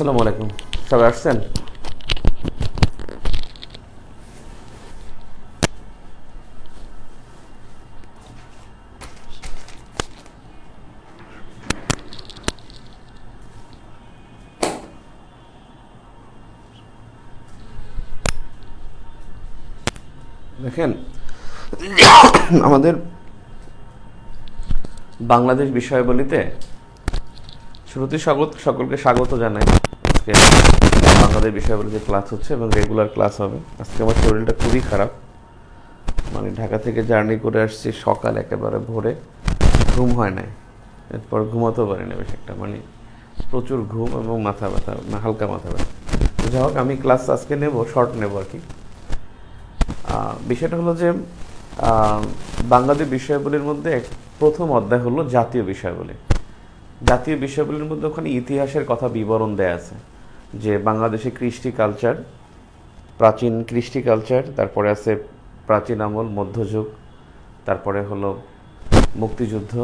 আসসালামু আলাইকুম। সবাই আসছেন? দেখেন, আমাদের বাংলাদেশ বিষয়াবলিতে শুরুতে সকলকে স্বাগত জানাই। আজকে বাংলাদেশ বিষয়াবলিতে ক্লাস হচ্ছে এবং রেগুলার ক্লাস হবে। আজকে আমার শরীরটা খুবই খারাপ, মানে ঢাকা থেকে জার্নি করে আসছি সকাল একেবারে ভোরে, ঘুম হয় নাই, এরপর ঘুমাতেও পারি না বেশ একটা, মানে প্রচুর ঘুম এবং মাথা ব্যথা, হালকা মাথা ব্যথা। যাই হোক, আমি ক্লাস আজকে নেব, শর্ট নেব আর কি। বিষয়টা হলো যে বাংলাদেশ বিষয়াবলীর মধ্যে প্রথম অধ্যায় হলো জাতীয় বিষয়াবলী। জাতীয় বিষয়াবলীর মধ্যে ওখানে ইতিহাসের কথা বিবরণ দেয়া আছে, যে বাংলাদেশে কৃষ্টি কালচার, প্রাচীন কৃষ্টি কালচার, তারপরে আছে প্রাচীন আমল, মধ্যযুগ, তারপরে হলো মুক্তিযুদ্ধ।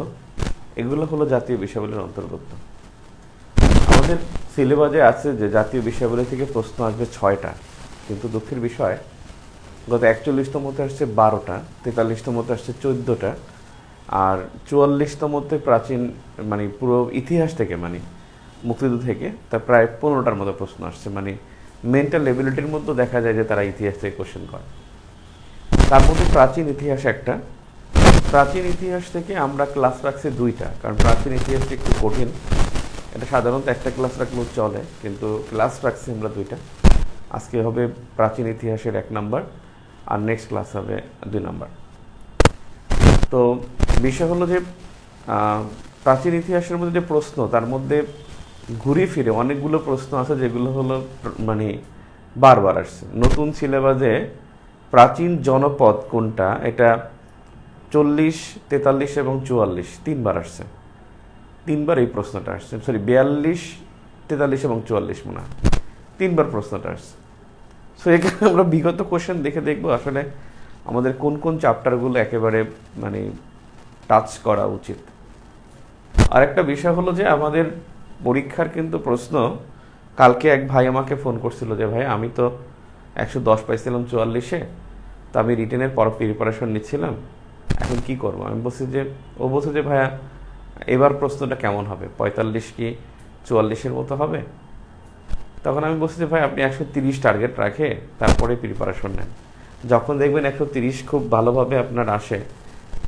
এগুলো হলো জাতীয় বিষয়াবলীর অন্তর্গত। আমাদের সিলেবাসে আছে যে জাতীয় বিষয়াবলী থেকে প্রশ্ন আসবে 6টা, কিন্তু দুঃখের বিষয় গত 41তমতে আসছে 12টা, 43তমতে আসছে 14টা, আর 44তমতে প্রাচীন মানে পুরো ইতিহাস থেকে, মানে মুক্তিযুদ্ধ থেকে তার প্রায় 15টার মতো প্রশ্ন আসছে। মানে মেন্টাল এবিলিটির মধ্যে দেখা যায় যে তারা ইতিহাস থেকে কোশ্চেন করে। তার মধ্যে প্রাচীন ইতিহাস একটা। প্রাচীন ইতিহাস থেকে আমরা ক্লাস রাখছি 2টা, কারণ প্রাচীন ইতিহাসটা একটু কঠিন। এটা সাধারণত একটা ক্লাস রাখলেও চলে, কিন্তু ক্লাস রাখছি আমরা 2টা। আজকে হবে প্রাচীন ইতিহাসের 1 নাম্বার, আর নেক্সট ক্লাস হবে 2 নাম্বার। তো বিষয় হলো যে প্রাচীন ইতিহাসের মধ্যে যে প্রশ্ন, তার মধ্যে ঘুরে ফিরে অনেকগুলো প্রশ্ন আছে যেগুলো হলো মানে বারবার আসছে। নতুন সিলেবাসে প্রাচীন জনপদ কোনটা, এটা 40, 43 এবং 44 3বার আসছে। 3বার এই প্রশ্নটা আসছে, সরি 42, 43 এবং 44 মনে হয় 3বার প্রশ্নটা আসছে। সো এখানে আমরা বিগত কোশ্চেন দেখে দেখবো আসলে আমাদের কোন কোন চ্যাপ্টারগুলো একেবারে মানে টাচ করা উচিত। আরেকটা বিষয় হলো যে আমাদের পরীক্ষার কিন্তু প্রশ্ন, কালকে এক ভাই আমাকে ফোন করছিল যে ভাই আমি তো 110 পাইছিলাম 44-এ, তো আমি রিটেনের পর প্রিপারেশন নিচ্ছিলাম, এখন কি করবো। আমি বলছি যে, ও বলছে যে ভাইয়া এবার প্রশ্নটা কেমন হবে, 45 কি 44-এর মতো হবে? তখন আমি বলছি যে ভাই আপনি 130 টার্গেট রাখে তারপরে প্রিপারেশন নেন। যখন দেখবেন 130 খুব ভালোভাবে আপনার আসে,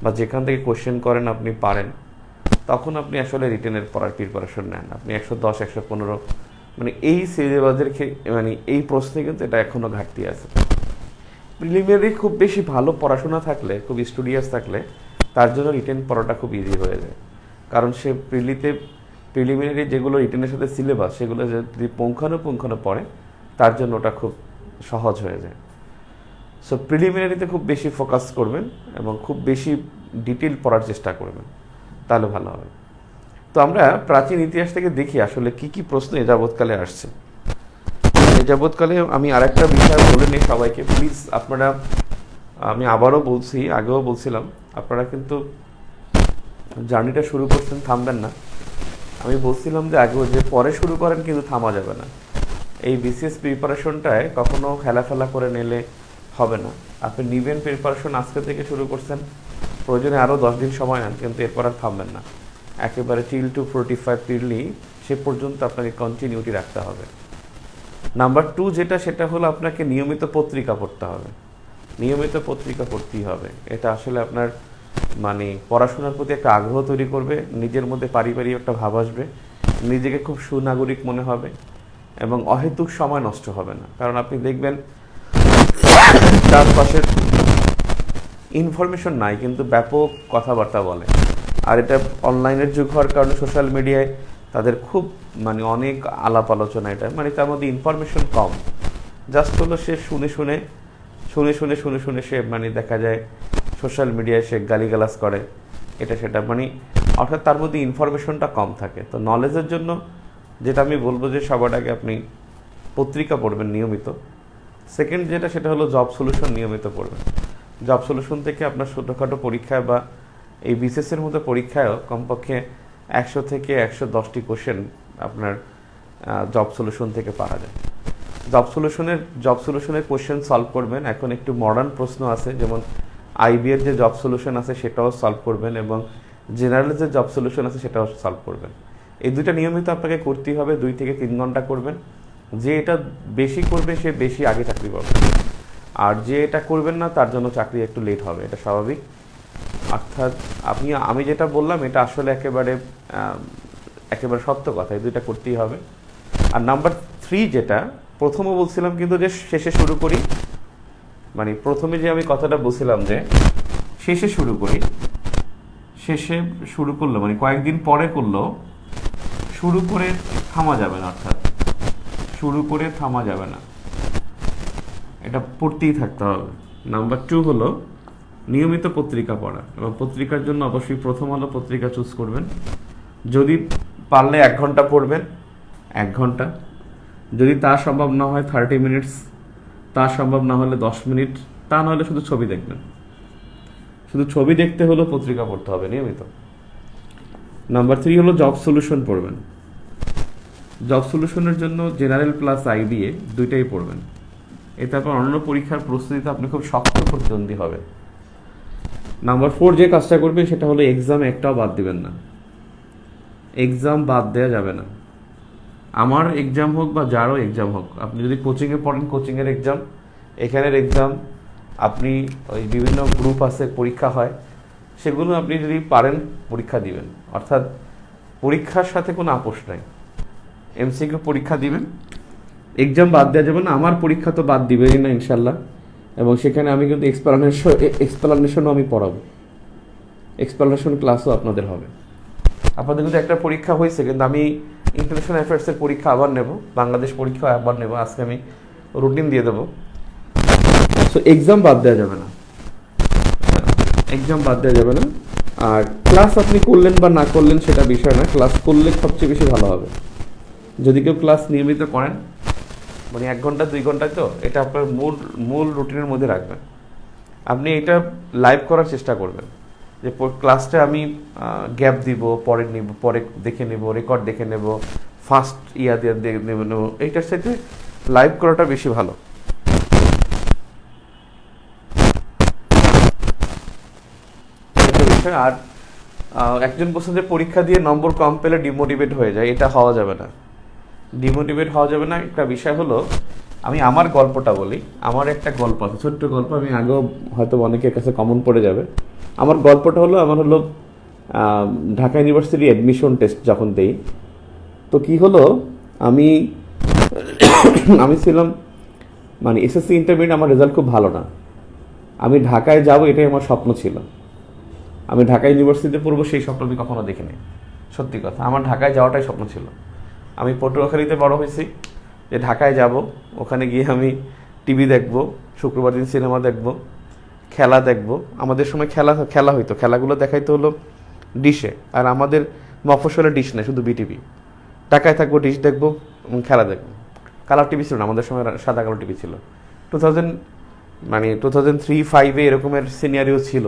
বা যেখান থেকে কোশ্চেন করেন আপনি পারেন, তখন আপনি আসলে রিটেনের পড়ার প্রিপারেশন নেন। আপনি 110, 115, মানে এই সিলেবাসের মানে এই প্রশ্নে কিন্তু এটা এখনও ঘাটতি আছে। প্রিলিমিনারি খুব বেশি ভালো পড়াশোনা থাকলে, খুব স্টুডিয়াস থাকলে, তার জন্য রিটেন পড়াটা খুব ইজি হয়ে যায়। কারণ সে প্রিলিমিনারি যেগুলো রিটেনের সাথে সিলেবাস, সেগুলো যদি পুঙ্খানুপুঙ্খানু পড়ে, তার জন্য ওটা খুব সহজ হয়ে যায়। সো প্রিলিমিনারিতে খুব বেশি ফোকাস করবেন এবং খুব বেশি ডিটেল পড়ার চেষ্টা করবেন, তাহলে ভালো হবে। তো আমরা প্রাচীন ইতিহাস থেকে দেখি আসলে কি কি প্রশ্ন এ যাবৎকালে আসছে। এ যাবৎকালে আমি আরেকটা বিষয় বলে নিই সবাইকে, প্লিজ আপনারা, আমি আবারও বলছি, আগেও বলছিলাম, আপনারা কিন্তু জার্নিটা শুরু করছেন, থামবেন না। আমি বলছিলাম যে আগেও, যে পরে শুরু করেন কিন্তু থামা যাবে না। এই বিসিএস প্রিপারেশনটায় কখনো খেলাফেলা করে নিলে হবে না। আপনি নিবেন প্রিপারেশন, আজকে থেকে শুরু করছেন, প্রয়োজনে আরও 10 দিন সময় নেন, কিন্তু এরপর আর থামবেন না। একেবারে টিল টু 45 পিরলি সে পর্যন্ত আপনাকে কন্টিনিউটি রাখতে হবে। নাম্বার 2 যেটা, সেটা হলো আপনাকে নিয়মিত পত্রিকা পড়তে হবে। নিয়মিত পত্রিকা পড়তেই হবে। এটা আসলে আপনার মানে পড়াশোনার প্রতি একটা আগ্রহ তৈরি করবে, নিজের মধ্যে পারিবারিক একটা ভাব আসবে, নিজেকে খুব সুনাগরিক মনে হবে, এবং অহেতুক সময় নষ্ট হবে না। কারণ আপনি দেখবেন চারপাশের ইনফরমেশন নাই, কিন্তু ব্যাপক কথাবার্তা বলে। আর এটা অনলাইনের যুগ হওয়ার কারণে সোশ্যাল মিডিয়ায় তাদের খুব মানে অনেক আলাপ আলোচনা, এটা মানে তার মধ্যে ইনফরমেশন কম। জাস্ট হলো সে শুনে সে মানে দেখা যায় সোশ্যাল মিডিয়ায় সে গালিগালাজ করে, এটা সেটা, মানে অর্থাৎ তার মধ্যে ইনফরমেশনটা কম থাকে। তো নলেজের জন্য যেটা আমি বলবো যে সবার আগে আপনি পত্রিকা পড়বেন নিয়মিত। সেকেন্ড যেটা, সেটা হলো জব সলিউশন নিয়মিত পড়বেন। জব সলিউশন থেকে আপনার ছোটোখাটো পরীক্ষায় বা এই বিসিএসের মতো পরীক্ষায়ও কমপক্ষে 100 থেকে 110টি কোশ্চেন আপনার জব সলিউশন থেকে পারা যায়। জব সলিউশনের কোশ্চেন সলভ করবেন। এখন একটু মডার্ন প্রশ্ন আছে, যেমন আইবি এর যে জব সলিউশন আছে সেটাও সলভ করবেন, এবং জেনারেল যে জব সলিউশন আছে সেটাও সলভ করবেন। এই দুইটা নিয়মিত আপনাকে করতেই হবে, 2 থেকে 3 ঘন্টা করবেন। যে এটা বেশি করবে সে বেশি আগে চাকরি পাবে, আর যে এটা করবেন না তার জন্য চাকরি একটু লেট হবে, এটা স্বাভাবিক। অর্থাৎ আমি যেটা বললাম এটা আসলে একেবারে সত্য কথা, এই দুইটা করতেই হবে। আর নাম্বার 3 যেটা প্রথমে বলছিলাম কিন্তু যে শেষে শুরু করি, মানে প্রথমে যে আমি কথাটা বলছিলাম যে শেষে শুরু করলো মানে কয়েকদিন পরে করলো, শুরু করে থামা যাবে না, অর্থাৎ শুরু করে থামা যাবে না, এটা পড়তেই থাকতে হবে। নাম্বার 2 হলো নিয়মিত পত্রিকা পড়া, এবং পত্রিকার জন্য অবশ্যই প্রথম আলো পত্রিকা চুজ করবেন। যদি পারলে 1 ঘন্টা পড়বেন, 1 ঘন্টা। যদি তা সম্ভব না হয় 30 মিনিটস, তা সম্ভব না হলে 10 মিনিট, তা নাহলে শুধু ছবি দেখবেন। শুধু ছবি দেখতে হলেও পত্রিকা পড়তে হবে নিয়মিত। নাম্বার 3 হলো জব সলিউশন পড়বেন। জব সলিউশনের জন্য জেনারেল প্লাস আইবিএ দুইটাই পড়বেন। এতে আপনার অন্য পরীক্ষার প্রস্তুতিতে আপনি খুব শক্ত প্রতিদ্বন্দ্বী হবে। নাম্বার 4 যে কাজটা করবেন সেটা হলো এক্সাম একটাও বাদ দিবেন না। এক্সাম বাদ দেওয়া যাবে না। আমার এক্সাম হোক বা যারও এক্সাম হোক, আপনি যদি কোচিংয়ে পড়েন কোচিংয়ের এক্সাম, এখানের এক্সাম, আপনি ওই বিভিন্ন গ্রুপ আছে পরীক্ষা হয়, সেগুলো আপনি যদি পারেন পরীক্ষা দিবেন। অর্থাৎ পরীক্ষার সাথে কোনো আপোষ নাই, এমসিকিউ পরীক্ষা দিবেন, এক্সাম বাদ দেওয়া যাবে না। আমার পরীক্ষা তো বাদ দিবেনই না ইনশাল্লাহ, এবং সেখানে আমি কিন্তু এক্সপ্লানেশনও আমি পড়াবো, এক্সপ্লানেশন ক্লাসও আপনাদের হবে। আপনাদের কিন্তু একটা পরীক্ষা হয়েছে, কিন্তু আমি ইন্টারন্যাশনাল অ্যাফেয়ার্সের পরীক্ষা আবার নেব, বাংলাদেশ পরীক্ষা আবার নেব, আজকে আমি রুটিন দিয়ে দেবো। সো এক্সাম বাদ দেওয়া যাবে না, এক্সাম বাদ দেওয়া যাবে না। আর ক্লাস আপনি করলেন বা না করলেন সেটা বিষয় না, ক্লাস করলে সবচেয়ে বেশি ভালো হবে। যদি কেউ ক্লাস নিয়মিত করেন, মানে 1 ঘন্টা 2 ঘন্টায়, তো এটা আপনার মূল রুটিনের মধ্যে রাখবেন। আপনি এটা লাইভ করার চেষ্টা করবেন, যে ক্লাসটা আমি গ্যাপ দিব, পরে দেখে নেব, রেকর্ড দেখে নেব, ফার্স্ট দিয়ে নেব, এইটার সাথে লাইভ করাটা বেশি ভালো। আর একজন বলছেন যে পরীক্ষা দিয়ে নম্বর কম পেলে ডিমোটিভেট হয়ে যায়, এটা হওয়া যাবে না, ডিমোটিভেট হওয়া যাবে না। একটা বিষয় হলো, আমি আমার গল্পটা বলি। আমার একটা গল্প আছে, ছোট্ট গল্প, আমি আগেও হয়তো অনেকের কাছে কমন পড়ে যাবে। আমার গল্পটা হলো, আমার হলো ঢাকা ইউনিভার্সিটি অ্যাডমিশন টেস্ট যখন দেই, তো কি হলো, আমি ছিলাম মানে এসএসসি ইন্টারমিডিয়েট, আমার রেজাল্ট খুব ভালো না। আমি ঢাকায় যাব এটাই আমার স্বপ্ন ছিল। আমি ঢাকা ইউনিভার্সিটিতে পড়বো সেই স্বপ্ন আমি কখনো দেখিনি, সত্যি কথা। আমার ঢাকায় যাওয়াটাই স্বপ্ন ছিল। আমি পটুয়াখালীতে বড় হয়েছি, যে ঢাকায় যাব, ওখানে গিয়ে আমি টিভি দেখব, শুক্রবার দিন সিনেমা দেখব, খেলা দেখব। আমাদের সময় খেলা হইতো, খেলাগুলো দেখাইতে হলো ডিশে, আর আমাদের মফস্বলে ডিশ নেই, শুধু বিটিভি। ঢাকায় থাকবো, ডিশ দেখবো এবং খেলা দেখবো। কালার টিভি ছিল না, আমাদের সময় সাদা কালো টিভি ছিল। 2003-05 এরকমের সিনারিও ছিল।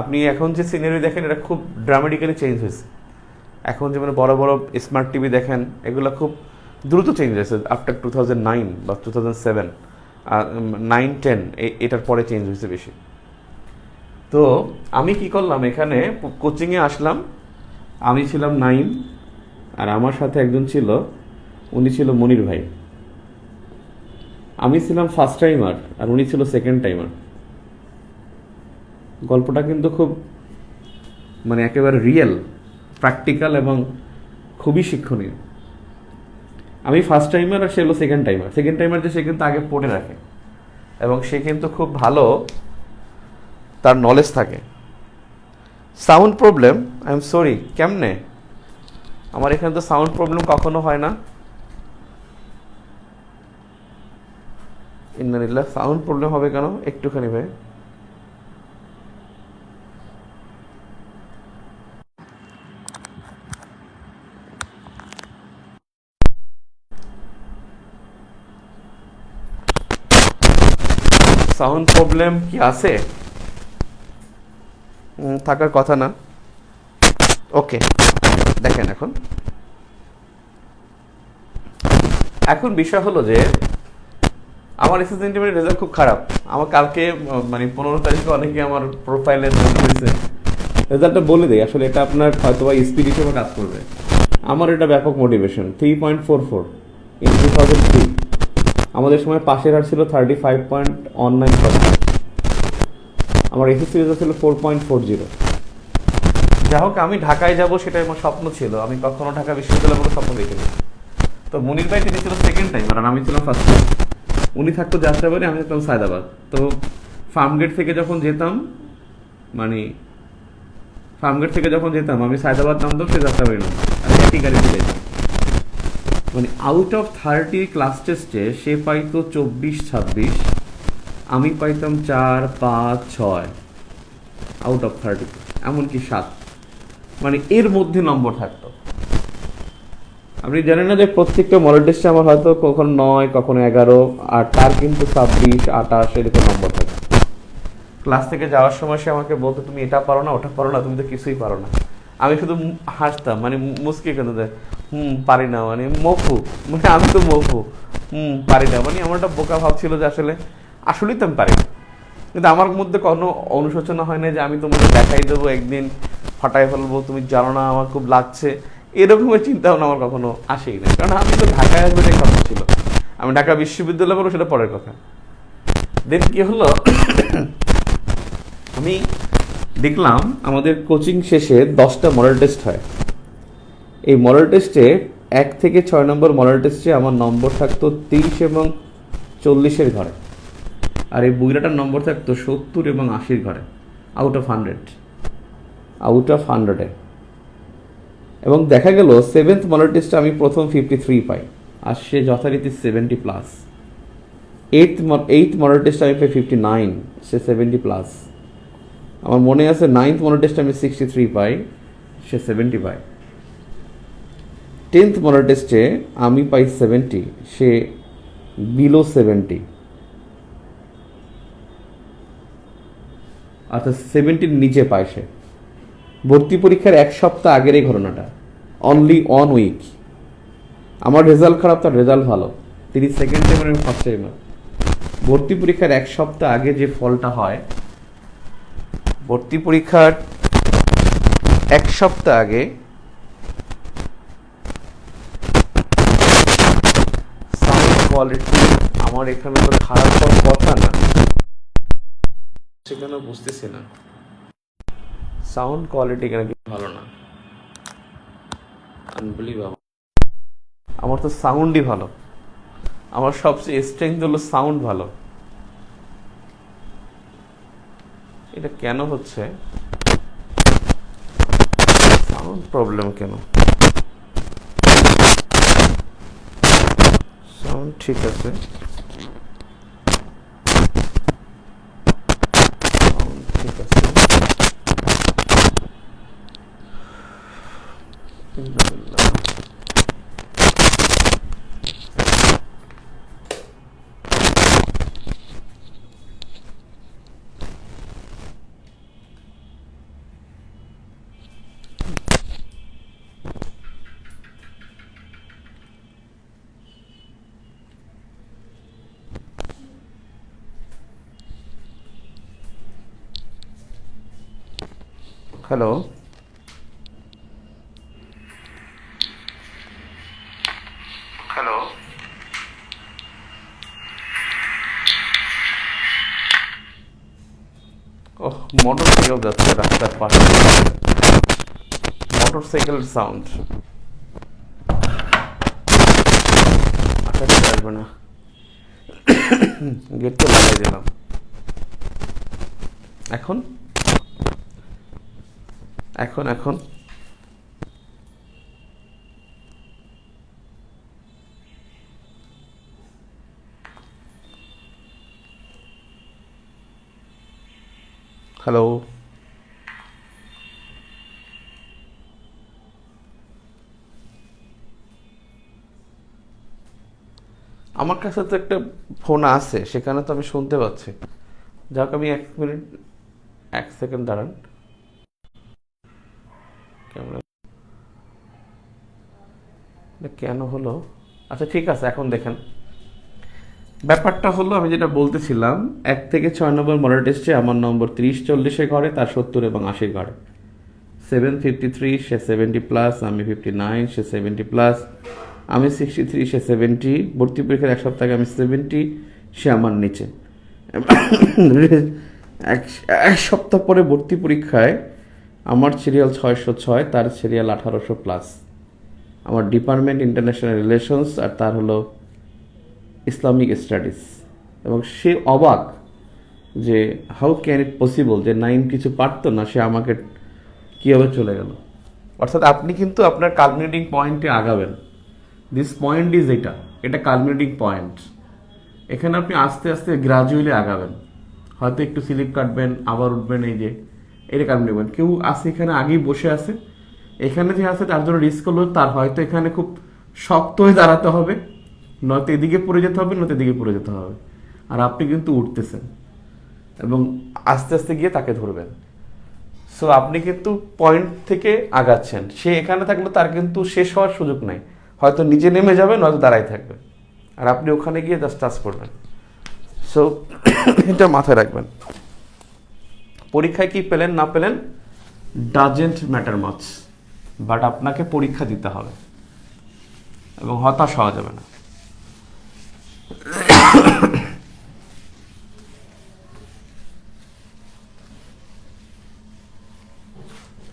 আপনি এখন যে সিনারি দেখেন এটা খুব ড্রামাটিক্যালি চেঞ্জ হয়েছে। এখন যেমন বড় বড় স্মার্ট টিভি দেখেন, এগুলো খুব দ্রুত চেঞ্জ হয়েছে। আফটার 2009 বা 2007, 9-10 এটার পরে চেঞ্জ হয়েছে বেশি। তো আমি কি করলাম, এখানে কোচিংয়ে আসলাম, আমি ছিলাম 9, আর আমার সাথে একজন ছিল, উনি ছিল মনির ভাই। আমি ছিলাম ফার্স্ট টাইমার আর উনি ছিল সেকেন্ড টাইমার। গল্পটা কিন্তু খুব মানে একেবারে রিয়েল, প্র্যাকটিক্যাল এবং খুবই শিক্ষণীয়। আমি ফার্স্ট টাইমার আর সে হলো সেকেন্ড টাইমার। সেকেন্ড টাইমার যে সে কিন্তু আগে পড়ে রাখে, এবং সে কিন্তু খুব ভালো তার নলেজ থাকে। Sound problem, I am sorry, কেমনে? আমার এখানে তো সাউন্ড প্রবলেম কখনো হয় না। ইন্নালিল্লাহ, সাউন্ড প্রবলেম হবে কেন? একটুখানি ভাই, সাউন্ড প্রবলেম কি আছে? থাকার কথা না। ওকে, দেখেন এখন এখন বিষয় হলো যে আমার এসএসসি ইন্টারমিডিয়েট রেজাল্ট খুব খারাপ। আমার কালকে মানে 15 তারিখে অনেকে আমার প্রোফাইলে হয়েছে, রেজাল্টটা বলে দেয় আসলে এটা আপনার হয়তো বা স্পিড হিসেবে কাজ করবে। আমার এটা ব্যাপক মোটিভেশন 3.44 ইন 2003। আমাদের সময় পাশের হার ছিল 35.19%। আমার এসএসসি রেজাল্ট ছিল 4.40। যাই হোক, আমি ঢাকায় যাব সেটাই আমার স্বপ্ন ছিল। আমি কখনো ঢাকা বিশ্ববিদ্যালয় কোনো স্বপ্ন দেখিনি। তো মনির ভাই তিনি ছিল সেকেন্ড টাইম আর আমি ছিলাম ফার্স্ট টাইম। উনি থাকতো যাত্রাবাড়ি, আমি থাকতাম সায়দাবাদ। তো ফার্মগেট থেকে যখন যেতাম, মানে ফার্মগেট থেকে যখন যেতাম আমি সায়দাবাদ নামতাম, সে যাত্রাবাড়ি নামতাম, আমি একই গাড়িতে যেতাম। মানে আউট অফ 30 ক্লাস টেস্টে সে পাইতো 24-26, আমি পাইতাম 4-5-6 আউট অফ 30, এমনকি 7। মানে এর মধ্যে নম্বর থাকতো। আপনি জানেন না যে প্রত্যেকটা মডেল টেস্টে আমার হয়তো কখনো 9, কখনো 11, আর তার কিন্তু 26-28 এরকম নম্বর থাকে। ক্লাস থেকে যাওয়ার সময় সে আমাকে বলতো, তুমি এটা পারো না, ওটা পারো না, তুমি তো কিছুই পারো না। আমি শুধু হাসতাম, মানে মুস্কি কেন দেয়, পারি না, মানে মফু, মানে আমি তো মফু, পারি না, মানে আমার একটা বোকা ভাব ছিল যে আসলেই তো আমি পারি না। কিন্তু আমার মধ্যে কোনো অনুশোচনা হয় না যে আমি তোমাকে দেখাই দেবো একদিন, ফাটাই ফেলবো, তুমি জানো না আমার খুব লাগছে, এরকমের চিন্তা ভাবনা আমার কখনো আসেই না। কারণ আমি তো ঢাকায় আসবো এটাই কথা ছিল। আমি ঢাকা বিশ্ববিদ্যালয় বলবো সেটা পরের কথা। দেন কি হলো, আমি দেখলাম আমাদের কোচিং শেষে 10টা মডেল টেস্ট হয়। এই মডেল টেস্টে 1 থেকে 6 নম্বর মডেল টেস্টে আমার নম্বর থাকতো 30 এবং 40-এর ঘরে, আর এই বুইরাটার নম্বর থাকতো 70 এবং 80-র ঘরে, আউট অফ 100-এ। এবং দেখা গেল 7th মডেল টেস্টে আমি প্রথম 53 পাই, আর সে যথারীতি 70+। 8th মডেল টেস্টে আমি পাই 59, সে 70+। আমার মনে আছে 9th মডেল টেস্টে আমি 63 পাই, সে 70 পায়। 10th মডেল টেস্টে আমি পাই 70, সে বিলো 70, অর্থাৎ 70-র নিচে পায় সে। ভর্তি পরীক্ষার 1 সপ্তাহ আগের এই ঘটনাটা, অনলি 1 উইক। আমার রেজাল্ট খারাপ, তার রেজাল্ট ভালো, তিনি সেকেন্ড টাইমার, আমি ফার্স্ট টাইমার। ভর্তি পরীক্ষার 1 সপ্তাহ আগে যে ফলটা হয়, ভর্তি পরীক্ষার 1 সপ্তাহ আগে সাউন্ড কোয়ালিটি আমার এখানে তো খারাপ হওয়ার কথা না, সেখানে বুঝতেছি না সাউন্ড কোয়ালিটি কেন কি ভালো না। আনবিলিভেবল, আমার তো সাউন্ডই ভালো, আমার সবচেয়ে স্ট্রেংথ হলো সাউন্ড ভালো। এটা কেন হচ্ছে, সাউন্ড প্রবলেম কেন? সাউন্ড ঠিক আছে, সাউন্ড ঠিক আছে। হ্যালো, হ্যালো, ওহ, মোটর সাইকেল যাচ্ছে রাস্তার পাশে, মোটর সাইকেলের সাউন্ড। আশা আসবে না, গেটটা লাগাই দিলাম। এখন এখন এখন হ্যালো, আমার কাছে তো একটা ফোন আছে, সেখানে তো আমি শুনতে পাচ্ছি। যাক, আমি 1 মিনিট 1 সেকেন্ড দাঁড়ান, ক্যামেরা কেন হলো? আচ্ছা ঠিক আছে, এখন দেখেন ব্যাপারটা হলো আমি যেটা বলতেছিলাম, 1 থেকে 6 নম্বর মডেল টেস্টে আমার নম্বর 30-40-এ ঘরে, তার 70 এবং 80 ঘরে। 753, সে 70+, আমি 59, সে 70+, আমি 63, সে 70। ভর্তি পরীক্ষার এক সপ্তাহে আমি 70, সে আমার নিচে। এক এক সপ্তাহ পরে ভর্তি পরীক্ষায় আমার সিরিয়াল 606, তার সিরিয়াল 1800+। আমার ডিপার্টমেন্ট ইন্টারন্যাশনাল রিলেশনস, আর তার হলো ইসলামিক স্টাডিজ। এবং সে অবাক যে হাউ ক্যান ইট পসিবল, যে 9 কিছু পারতো না, সে আমাকে কীভাবে চলে গেল। অর্থাৎ আপনি কিন্তু আপনার কালকুলেটিং পয়েন্টে আগাবেন। দিস পয়েন্ট ইজ এটা কালকুলেটিং পয়েন্ট। এখানে আপনি আস্তে আস্তে গ্রাজুয়ালি আগাবেন। হয়তো একটু স্লিপ কাটবেন, আবার উঠবেন, এই যে এটা কালকুলেটিং পয়েন্ট। কেউ আছে এখানে আগেই বসে আছে, এখানে যে আছে তার জন্য রিস্ক হলো তার হয়তো এখানে খুব শক্ত হয়ে দাঁড়াতে হবে, নয়তো এদিকে পড়ে যেতে হবে, নয়তো এদিকে পড়ে যেতে হবে। আর আপনি কিন্তু উঠতেছেন এবং আস্তে আস্তে গিয়ে তাকে ধরবেন। সো আপনি কিন্তু পয়েন্ট থেকে আগাচ্ছেন। সে এখানে থাকলে তার কিন্তু শেষ হওয়ার সুযোগ নাই, হয়তো নিচে নেমে যাবে, নয়তো দাঁড়ায় থাকবে, আর আপনি ওখানে গিয়ে জাস্ট টাচ করবেন। সো এটা মাথায় রাখবেন। পরীক্ষায় কি পেলেন না পেলেন ডাজেন্ট ম্যাটার মাচ, বাট আপনাকে পরীক্ষা দিতে হবে এবং হতাশ হওয়া যাবে না।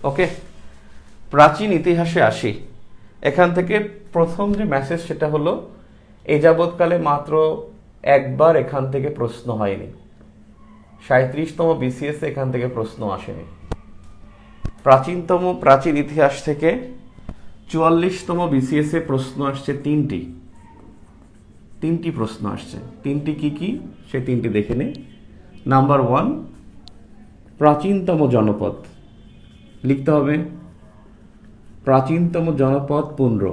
ওকে, প্রাচীন ইতিহাসে আসি। এখান থেকে প্রথম যে মেসেজ সেটা হলো, এ যাবৎকালে মাত্র একবার এখান থেকে প্রশ্ন হয়নি। 37তম বিসিএস এখান থেকে প্রশ্ন আসেনি। প্রাচীন ইতিহাস থেকে 44তম বিসিএস এ প্রশ্ন আসছে তিনটি প্রশ্ন আসছে। তিনটি কি সে তিনটি দেখে নিই। নাম্বার 1, প্রাচীনতম জনপদ লিখতে হবে, প্রাচীনতম জনপদ পুন্ড্র।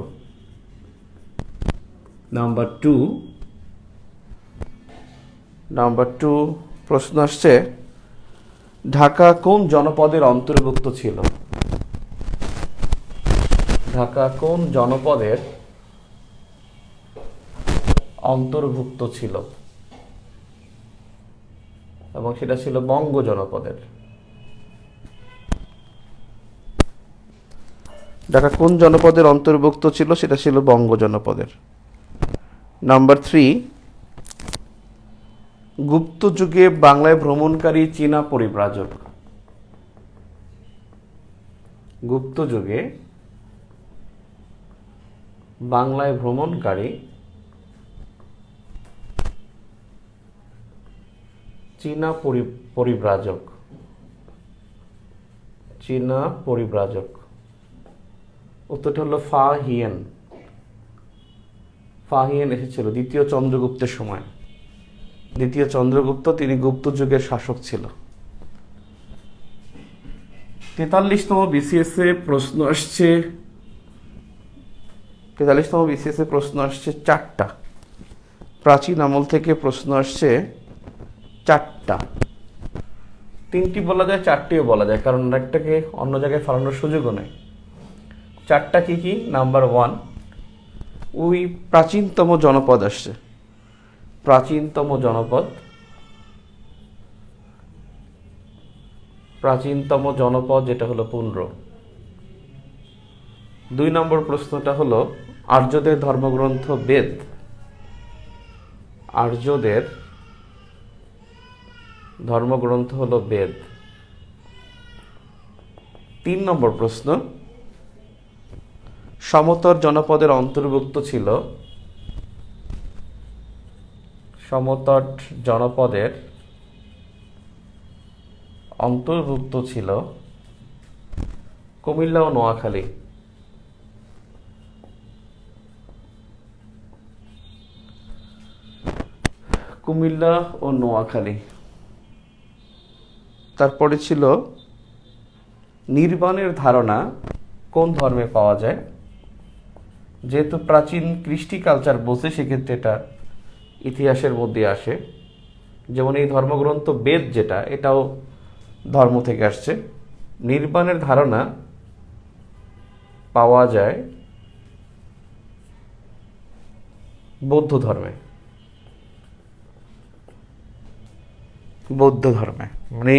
নাম্বার টু প্রশ্ন আসছে, ঢাকা কোন জনপদের অন্তর্ভুক্ত ছিল? ঢাকা কোন জনপদের অন্তর্ভুক্ত ছিল? এবং সেটা ছিল বঙ্গ জনপদের। ঢাকা কোন জনপদের অন্তর্ভুক্ত ছিল? সেটা ছিল বঙ্গ জনপদের। নাম্বার 3, গুপ্ত যুগে বাংলায় ভ্রমণকারী চীনা পরিব্রাজক। গুপ্ত যুগে বাংলায় ভ্রমণকারী চীনা পরিব্রাজক। চীনা পরিব্রাজক উত্তরটা হলো ফাহিয়েন। ফাহিয়েন এসেছিল দ্বিতীয় চন্দ্রগুপ্তের সময়। দ্বিতীয় চন্দ্রগুপ্ত, তিনি গুপ্ত যুগের শাসক ছিল। 43তম বিসিএস এ প্রশ্ন আসছে 4টা। প্রাচীন আমল থেকে প্রশ্ন আসছে 4টা। 3টি বলা যায়, 4টিও বলা যায়, কারণ একটাকে অন্য জায়গায় ফেলানোর সুযোগও নেই। 4টা কি? নাম্বার 1, ওই প্রাচীনতম জনপদ আসছে। প্রাচীনতম জনপদ যেটা হলো পুন্ড্র। 2 নম্বর প্রশ্নটা হলো, আর্যদের ধর্মগ্রন্থ বেদ। আর্যদের ধর্মগ্রন্থ হলো বেদ। 3 নম্বর প্রশ্ন, সমতট জনপদের অন্তর্ভুক্ত ছিল। সমতট জনপদের অন্তর্ভুক্ত ছিল কুমিল্লা ও নোয়াখালী। কুমিল্লা ও নোয়াখালী। তারপরে ছিল নির্বাণের ধারণা কোন ধর্মে পাওয়া যায়। যেহেতু প্রাচীন কৃষ্টি কালচার বলছে, সেক্ষেত্রে এটা ইতিহাসের মধ্যে আসে। যেমন এই ধর্মগ্রন্থ বেদ যেটা, এটাও ধর্ম থেকে আসছে। নির্বাণের ধারণা পাওয়া যায় বৌদ্ধ ধর্মে। বৌদ্ধ ধর্মে মানে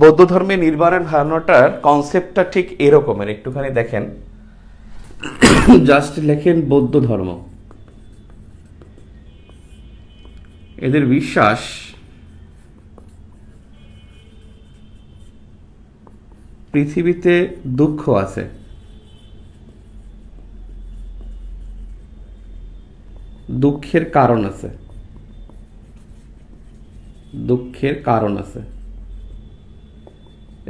বৌদ্ধ ধর্মে নির্বাণের ধারণাটার কনসেপ্টটা ঠিক এরকমের, একটুখানি দেখেন, জাস্ট লেখেন বৌদ্ধ ধর্ম। এদের বিশ্বাস পৃথিবীতে দুঃখ আছে, দুঃখের কারণ আছে, দুঃখের কারণ আছে।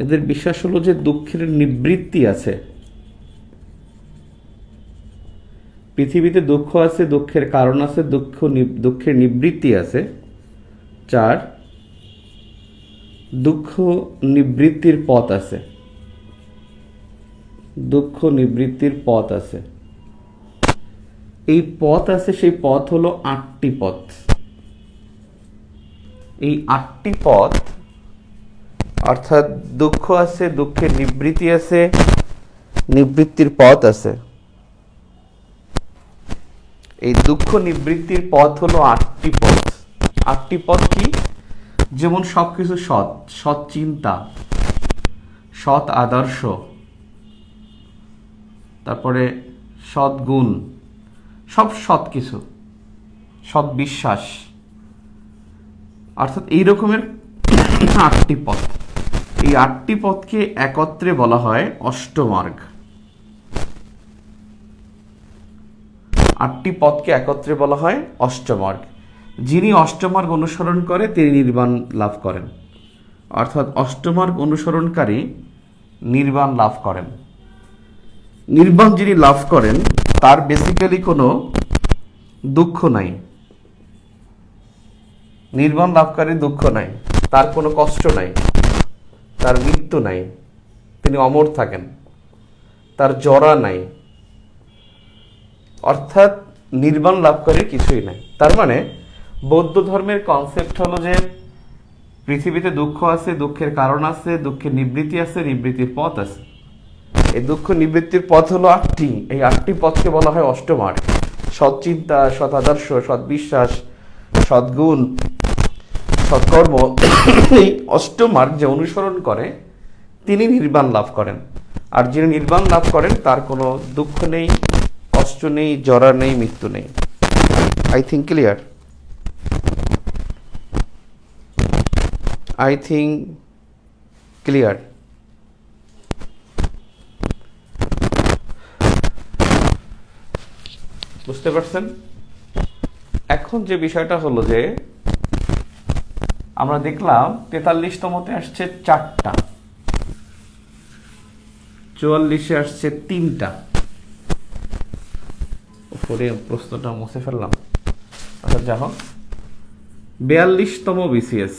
এদের বিশ্বাস হলো যে দুঃখের নিবৃত্তি আছে, পৃথিবীতে দুঃখ আছে, দুঃখের কারণ আছে, দুঃখের নিবৃত্তি আছে। 4, দুঃখ নিবৃত্তির পথ আছে, দুঃখ নিবৃত্তির পথ আছে। এই পথ আছে, সেই পথ হলো 8টি পথ। এই 8টি পথ অর্থাৎ দুঃখ আছে, দুঃখের নিবৃত্তি আছে, নিবৃত্তির পথ আছে। এই দুঃখ নিবৃত্তির পথ হলো 8টি পথ। 8টি পথ কি? যেমন সবকিছু সৎ, সৎ চিন্তা, সৎ আদর্শ, তারপরে সৎ গুণ, সব সৎ কিছু, সৎ বিশ্বাস, অর্থাৎ এই রকমের 8টি পথ। এই 8টি পথকে একত্রে বলা হয় অষ্টমার্গ। 8টি পথকে একত্রে বলা হয় অষ্টমার্গ। যিনি অষ্টমার্গ অনুসরণ করে তিনি নির্বাণ লাভ করেন, অর্থাৎ অষ্টমার্গ অনুসরণকারী নির্বাণ লাভ করেন। নির্বাণ যিনি লাভ করেন তার বেসিক্যালি কোনো দুঃখ নাই। নির্বাণ লাভকারী দুঃখ নাই, তার কোনো কষ্ট নাই, তার মৃত্যু নাই, তিনি অমর থাকেন, তার জরা নাই, অর্থাৎ নির্বাণ লাভকারীর কিছুই নাই। তার মানে বৌদ্ধ ধর্মের কনসেপ্ট হলো যে পৃথিবীতে দুঃখ আছে, দুঃখের কারণ আছে, দুঃখের নিবৃত্তি আছে, নিবৃত্তির পথ আছে। এই দুঃখ নিবৃত্তির পথ হলো 8টি। এই 8টি পথকে বলা হয় অষ্টমার্গ। সৎ চিন্তা, সৎ আদর্শ, সৎ বিশ্বাস, সদ্গুণ, সৎকর্ম, এই অষ্টমার্গ যে অনুসরণ করে তিনি নির্বাণ লাভ করেন। আর যিনি নির্বাণ লাভ করেন তার কোনো দুঃখ নেই, কষ্ট নেই, জরা নেই, মৃত্যু নেই। I think clear? I think clear? বুঝতে পারছেন? এখন যে বিষয়টা হলো যে আমরা দেখলাম 43তমতে আসছে 4টা, 44-এ আসছে 3টা। উপরে প্রশ্নটা মুছে ফেললাম। আচ্ছা যা হোক, 42তম বিসিএস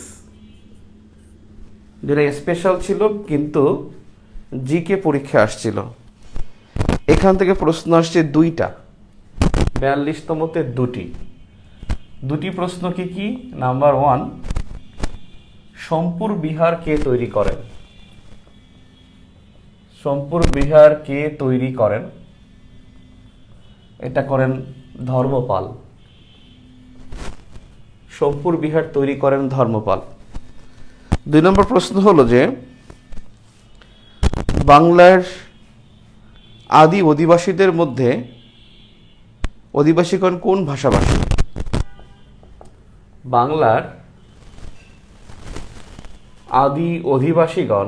যেটা স্পেশাল ছিল কিন্তু জিকে পরীক্ষা আসছিল, এখান থেকে প্রশ্ন আসছে 2টা। 42তমতে 2টি প্রশ্ন কি কি? নাম্বার 1, সোমপুর বিহার কে তৈরি করেন? সোমপুর বিহার কে তৈরি করেন? এটা করেন ধর্মপাল। সোমপুর বিহার তৈরি করেন ধর্মপাল। 2 নম্বর প্রশ্ন হলো যে বাংলার আদি অধিবাসীদের মধ্যে অধিবাসীগণ কোন ভাষাভাষী? বাংলার আদি অধিবাসীগণ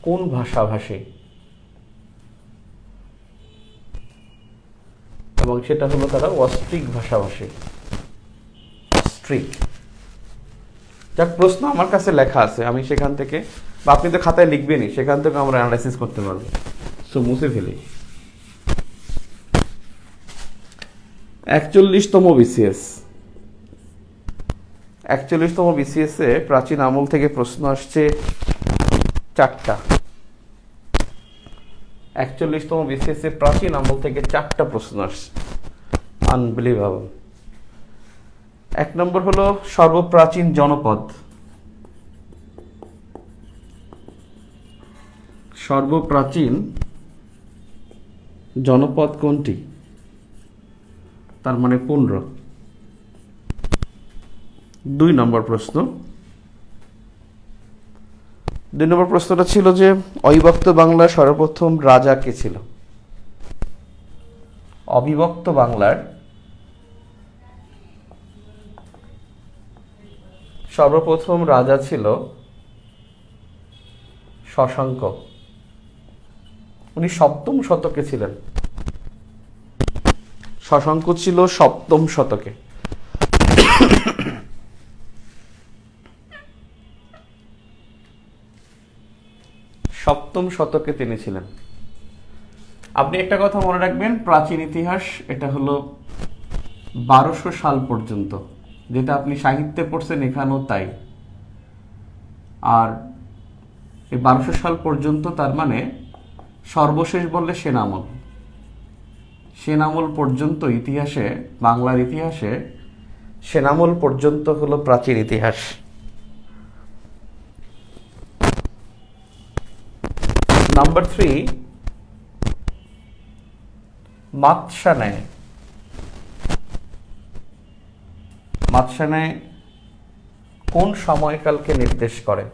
কোন ভাষাভাষী? এবং সেটা হলো তারা অস্ট্রিক ভাষাভাষী। অস্ট্রিক। যাক, প্রশ্ন আমার কাছে লেখা আছে, আমি সেখান থেকে, বা আপনি তো খাতায় লিখবেনই, সেখান থেকে আমরা অ্যানালাইসিস করতে পারবো। সো মুছে ফেলি। 41তম বিসিএস। 41তম বিসিএস এ প্রাচীন আমল থেকে প্রশ্ন আসছে 4টা। 41তম বিসিএস এ প্রাচীন আমল থেকে 4টা প্রশ্ন আসছে। আনবিলিভেবল। 1 নম্বর হলো সর্বপ্রাচীন জনপদ। সর্বপ্রাচীন জনপদ কোনটি? তার মানে 15। 2 নম্বর প্রশ্ন। 2 নম্বর প্রশ্নটা ছিল যে অবিভক্ত বাংলার সর্বপ্রথম রাজা কে ছিল? অবিভক্ত বাংলার সর্বপ্রথম রাজা ছিল শশাঙ্ক। উনি 7ম শতকে ছিলেন। শশাঙ্ক ছিল 7ম শতকে। সপ্তম শতকে তিনি ছিলেন। আপনি একটা কথা মনে রাখবেন, প্রাচীন ইতিহাস এটা হলো 1200 সাল পর্যন্ত, যেটা আপনি সাহিত্যে পড়ছেন এখানেও তাই। আর এই 1200 সাল পর্যন্ত তার মানে সর্বশেষ বললে সেনামল। সেনামল পর্যন্ত ইতিহাসে, বাংলার ইতিহাসে সেনামল পর্যন্ত হলো প্রাচীন ইতিহাস। নাম্বার 3, মাতসানায়। মাতসানায় কোন সময়কালকে নির্দেশ করে?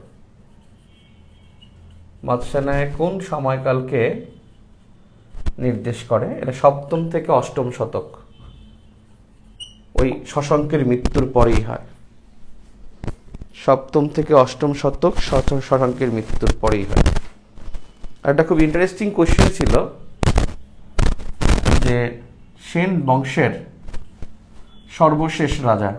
মাতসানায় কোন সময়কালকে নির্দেশ করে? এটা 7ম থেকে 8ম শতক, ওই শশাঙ্কের মৃত্যুর পরেই হয়। 7ম থেকে 8ম শতক শশাঙ্কের মৃত্যুর পরেই হয়। একটা খুব ইন্টারেস্টিং কোয়েশ্চেন ছিল যে সেন বংশের সর্বশেষ রাজা,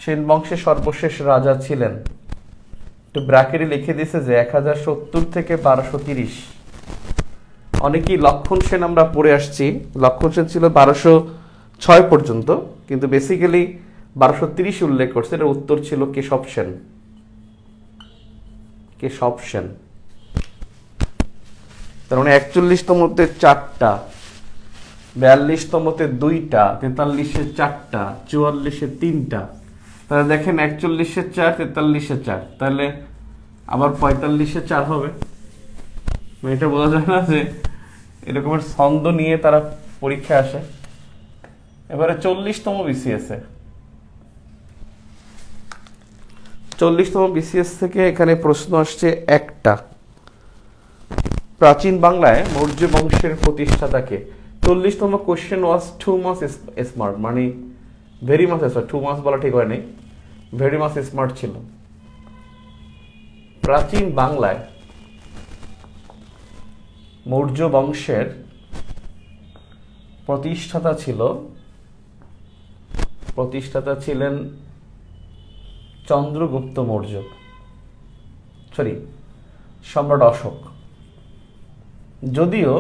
সেন বংশের সর্বশেষ রাজা ছিলেন, একটু ব্র্যাকেটে লিখে দিয়েছে যে 1070 থেকে 1230। অনেকেই লক্ষণ সেন আমরা পড়ে আসছি, লক্ষণ সেন ছিল 1206 পর্যন্ত, কিন্তু বেসিক্যালি 1230 উল্লেখ করছে। এর উত্তর ছিল কেশব সেন। কেশব সেন। তার মানে 41তমতে 4টা, 42তমতে 2টা, 43-এ 4টা, 44-এ 3টা। তাহলে দেখেন 41-এ 4, 43-এ 4, তাহলে আবার 45-এ 4 হবে। এটা বোঝা যায় না যে এরকমের ছন্দ নিয়ে তারা পরীক্ষায় আসে। এবারে 40তম বিসিএসে, 40তম বিসিএস থেকে এখানে প্রশ্ন আসছে একটা, প্রাচীন বাংলায় মৌর্য বংশের প্রতিষ্ঠাতাকে। 40তম কোশ্চেন ওয়াজ টু মাচ স্মার্ট, মানে very much smart. Too much বলা ঠিক হয় নাই, ভেরি মাচ স্মার্ট ছিল। প্রাচীন বাংলায় মৌর্য বংশের প্রতিষ্ঠাতা ছিলেন চন্দ্রগুপ্ত মৌর্য, সম্রাট অশোক। যদিও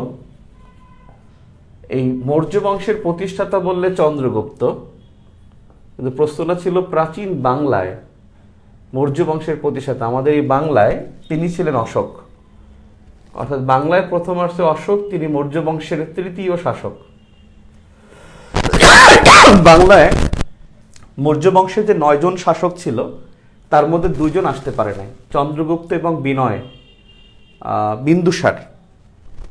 এই মৌর্য বংশের প্রতিষ্ঠাতা বললে চন্দ্রগুপ্ত, কিন্তু প্রশ্নটা ছিল প্রাচীন বাংলায় মৌর্য বংশের প্রতিষ্ঠাতা, আমাদের এই বাংলায় তিনি ছিলেন অশোক। অর্থাৎ বাংলায় প্রথম আসছে অশোক, তিনি মৌর্য বংশের 3য় শাসক। বাংলায় মৌর্য বংশের যে 9 জন শাসক ছিল তার মধ্যে 2 জন আসতে পারে নাই, চন্দ্রগুপ্ত এবং বিন্দুসার।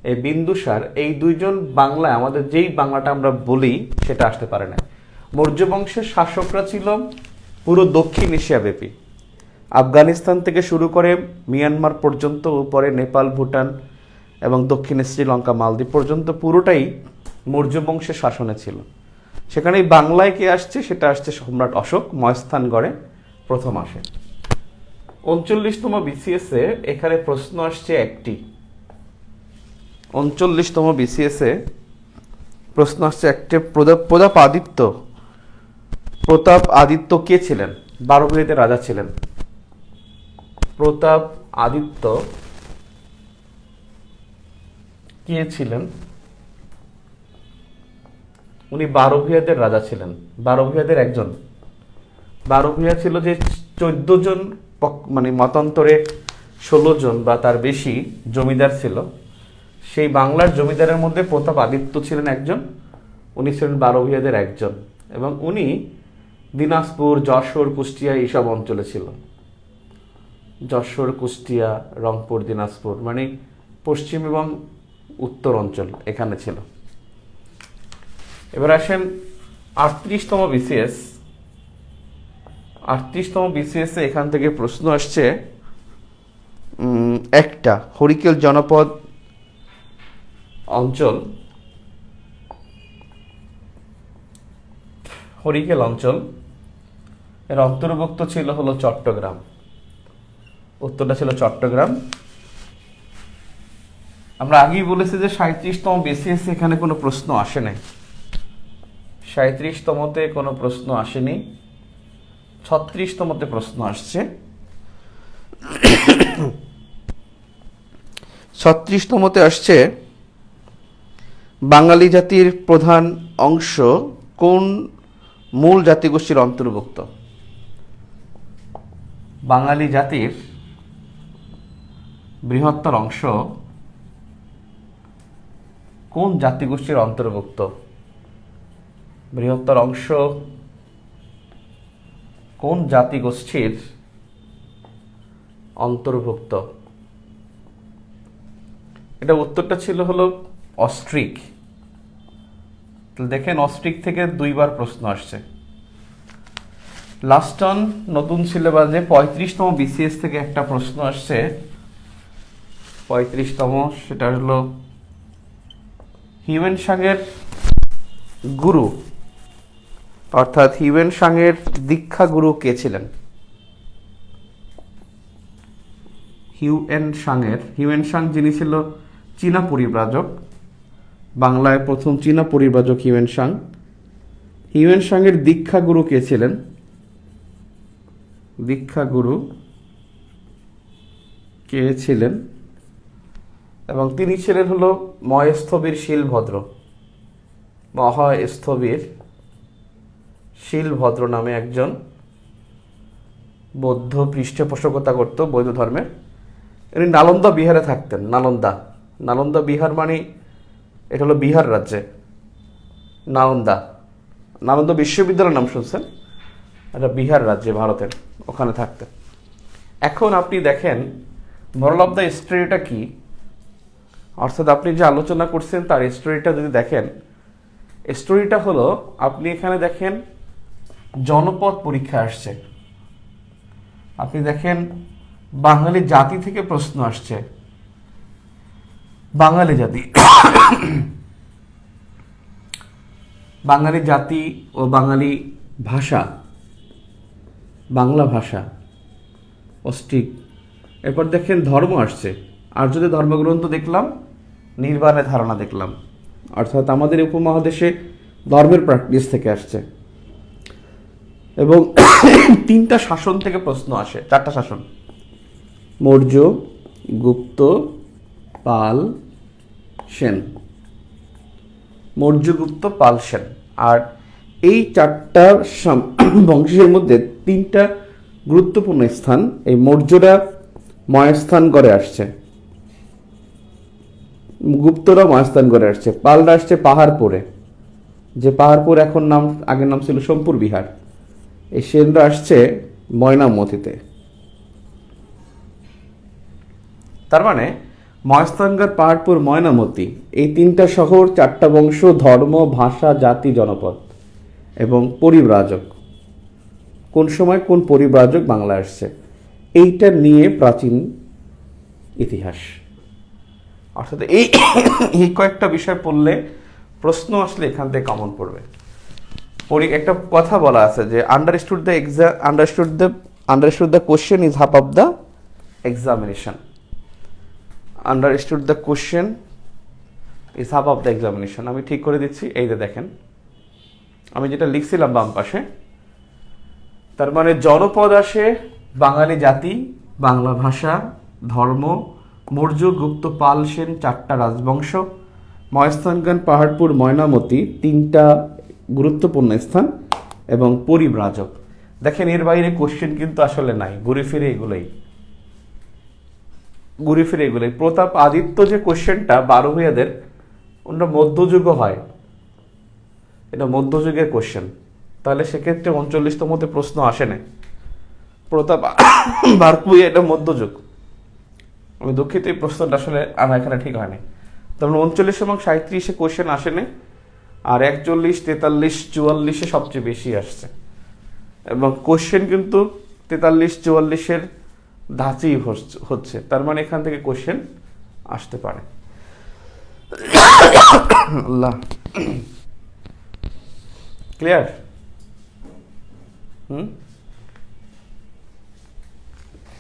এই বিন্দুসার, এই 2 জন বাংলায় আমাদের যেই বাংলাটা আমরা বলি সেটা আসতে পারে না। মৌর্য বংশের শাসকরা ছিল পুরো দক্ষিণ এশিয়া ব্যাপী, আফগানিস্তান থেকে শুরু করে মিয়ানমার পর্যন্ত, উপরে নেপাল, ভুটান এবং দক্ষিণে শ্রীলঙ্কা, মালদ্বীপ পর্যন্ত পুরোটাই মৌর্য বংশের শাসনে ছিল। সেখানে বাংলায় কে আসছে? সেটা আসছে সম্রাট অশোক, ময়স্থানগড়ে প্রথম আসে। 39তম বিসিএসে এখানে প্রশ্ন আসছে একটি। 39তম বিসিএসে প্রশ্ন আসছে একটি, প্রতাপ আদিত্য কে ছিলেন? 12 ভূঁইয়াদের রাজা ছিলেন। প্রতাপ আদিত্য কে ছিলেন? উনি 12 ভূঁইয়াদের রাজা ছিলেন। 12 ভূঁইয়াদের একজন। 12 ভূঁইয়া ছিল যে 14 জন, মানে মতান্তরে 16 জন বা তার বেশি জমিদার ছিল। সেই বাংলার জমিদারের মধ্যে প্রতাপ আদিত্য ছিলেন একজন। উনি ছিলেন 12 ভূঁইয়াদের একজন, এবং উনি দিনাজপুর, যশোর, কুষ্টিয়া এইসব অঞ্চলে ছিল। যশোর, কুষ্টিয়া, রংপুর, দিনাজপুর, মানে পশ্চিম এবং উত্তর অঞ্চল এখানে ছিল। এবার আসেন 38তম বিসিএস। 38তম বিসিএস এ এখান থেকে প্রশ্ন আসছে একটা হরিকেল জনপদ অঞ্চল, হরিকেল অঞ্চল এর অন্তর্ভুক্ত ছিল হলো চট্টগ্রাম। উত্তরটা ছিল চট্টগ্রাম। আমরা আগেই বলেছি যে 37তম বিসিএস এখানে কোনো প্রশ্ন আসে নাই, 37তমতে কোনো প্রশ্ন আসেনি, 36তমতে প্রশ্ন আসছে। 36তমতে আসছে বাঙালি জাতির প্রধান অংশ কোন মূল জাতিগোষ্ঠীর অন্তর্ভুক্ত? বাঙালি জাতির বৃহত্তর অংশ কোন জাতিগোষ্ঠীর অন্তর্ভুক্ত? বৃহত্তর অংশ কোন জাতিগোষ্ঠীর অন্তর্ভুক্ত? এটা উত্তরটা ছিল হলো অস্ট্রিক। দেখেন অস্ট্রিক থেকে 2বার প্রশ্ন আসছে। লাস্ট অন নতুন সিলেবাসে 35তম বিসিএস থেকে একটা প্রশ্ন আসছে, 35তম, সেটা হলো হিউয়েন সাংয়ের গুরু অর্থাৎ হিউয়েন সাংয়ের দীক্ষা গুরু কে ছিলেন? হিউয়েন সাং যিনি ছিল চীনা পরিব্রাজক, বাংলায় প্রথম চীনা পরিব্রাজক হিউয়েন সাং। হিউয়েন সাংয়ের দীক্ষা গুরু কে ছিলেন? দীক্ষা গুরু কে ছিলেন? এবং তিনি ছিলেন হলো মহেস্থবির শীলভদ্র। মহেস্থবির শীলভদ্র নামে একজন বৌদ্ধ পৃষ্ঠপোষকতা করত বৌদ্ধ ধর্মের। ইনি নালন্দা বিহারে থাকতেন। নালন্দা বিহার মানে এটা হলো বিহার রাজ্যে। নালন্দা বিশ্ববিদ্যালয়ের নাম শুনছেন, এটা বিহার রাজ্যে ভারতের, ওখানে থাকতেন। এখন আপনি দেখেন মোরাল অফ দ্য স্টোরিটা কি, অর্থাৎ আপনি যে আলোচনা করছেন তার স্টোরিটা যদি দেখেন, স্টোরিটা হলো আপনি এখানে দেখেন জনপদ পরীক্ষা আসছে, আপনি দেখেন বাঙালি জাতি থেকে প্রশ্ন আসছে। বাঙালি জাতি বাঙালি জাতি ও বাঙালি ভাষা, বাংলা ভাষা অস্ট্রিক। এরপর দেখেন ধর্ম আসছে, আর যদি ধর্মগ্রন্থ দেখলাম, নির্বাণের ধারণা দেখলাম, অর্থাৎ আমাদের উপমহাদেশে ধর্মের প্র্যাকটিস থেকে আসছে। এবং 3টা শাসন থেকে প্রশ্ন আসে, 4টা শাসন, মৌর্য, গুপ্ত, পাল, সেন। মৌর্য, গুপ্ত, পাল, সেন। আর এই 4টা বংশের মধ্যে 3টা গুরুত্বপূর্ণ স্থান এই মৌর্যরা মহাস্থানগড়ে আসছে, গুপ্তরা মহাস্থানগড়ে আসছে, পালরা আসছে পাহাড়পুরে, যে পাহাড়পুর এখন নাম, আগের নাম ছিল সোমপুর বিহার। এই সেনরা আসছে ময়নামতিতে। তার মানে মহাস্থানগড়, পাহাড়পুর, ময়নামতি, এই 3টা শহর, 4টা বংশ, ধর্ম, ভাষা, জাতি, জনপদ এবং পরিব্রাজক। কোন সময় কোন পরিব্রাজক বাংলা আসছে, এইটা নিয়ে প্রাচীন ইতিহাস। অর্থাৎ এই কয়েকটা বিষয় পড়লে প্রশ্ন আসলে এখান থেকে কমন পড়বে। একটা কথা বলা আছে যে understood the question is half of the examination. Understood the question is half of the examination. আমি ঠিক করে দিচ্ছি, এই যে দেখেন আমি যেটা লিখছিলাম বাম পাশে, তার মানে জনপদ আসে বাঙালি জাতি, বাংলা ভাষা, ধর্ম, মৌর্য, গুপ্ত, পাল, সেন, 4টা রাজবংশ, মহাস্থানগড়, পাহাড়পুর, ময়নামতি 3টা গুরুত্বপূর্ণ স্থান এবং পরিব্রাজক। দেখেন এর বাইরে কোশ্চেন কিন্তু আসলে নাই, ঘুরে ফিরে এগুলোই। প্রতাপ আদিত্য যে কোশ্চেনটা 12 ভূঁইয়াদের, ওটা মধ্যযুগ হয়, এটা মধ্যযুগের কোশ্চেন। তাহলে সেক্ষেত্রে 39তমতে প্রশ্ন আসে না। প্রতাপ বারপুইয়া এটা মধ্যযুগ। আমি দুঃখিত, এই প্রশ্নটা আসলে আমার এখানে ঠিক হয়নি। তখন 39 এবং 37-এ কোশ্চেন আসেনি, আর 41, 43, 44-এ সবচেয়ে বেশি আসছে। এবং কোশ্চেন কিন্তু 43, 44-এর ধাঁচেই হচ্ছে, তার মানে এখান থেকে কোশ্চেন আসতে পারে। আল্লাহ, ক্লিয়ার?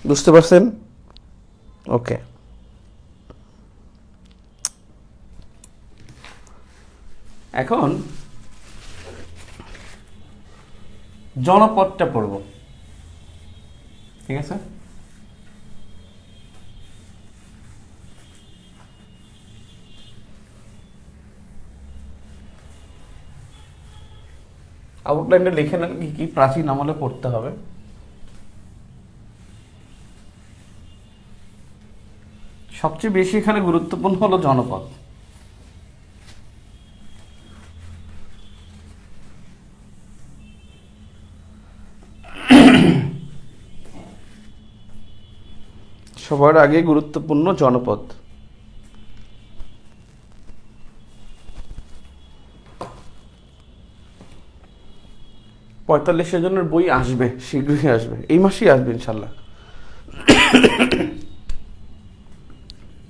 বুঝতে পারছেন? ওকে, এখন জনপদটা পড়ব, ঠিক আছে? আউটলাইনে লিখে নেন কি কি প্রাচীন আমলে পড়তে হবে। সবচেয়ে বেশি এখানে গুরুত্বপূর্ণ হলো জনপদ। সবার আগে গুরুত্বপূর্ণ জনপদ। পঁয়তাল্লিশের জন্য বই আসবে, শীঘ্রই আসবে, এই মাসেই আসবে ইনশাল্লাহ।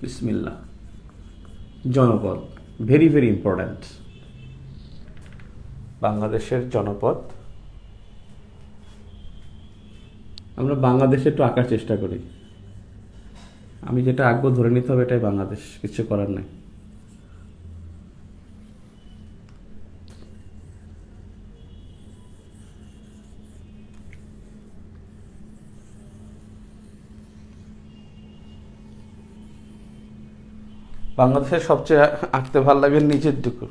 বিসমিল্লাহ। জনপদ ভেরি ভেরি ইম্পর্ট্যান্ট। বাংলাদেশের জনপদ, আমরা বাংলাদেশে একটু আঁকার চেষ্টা করি। আমি যেটা আঁকবো ধরে নিতে হবে এটাই বাংলাদেশ, কিছু করার নাই। বাংলাদেশের সবচেয়ে আঁকতে ভালো লাগে নিচের টুকু,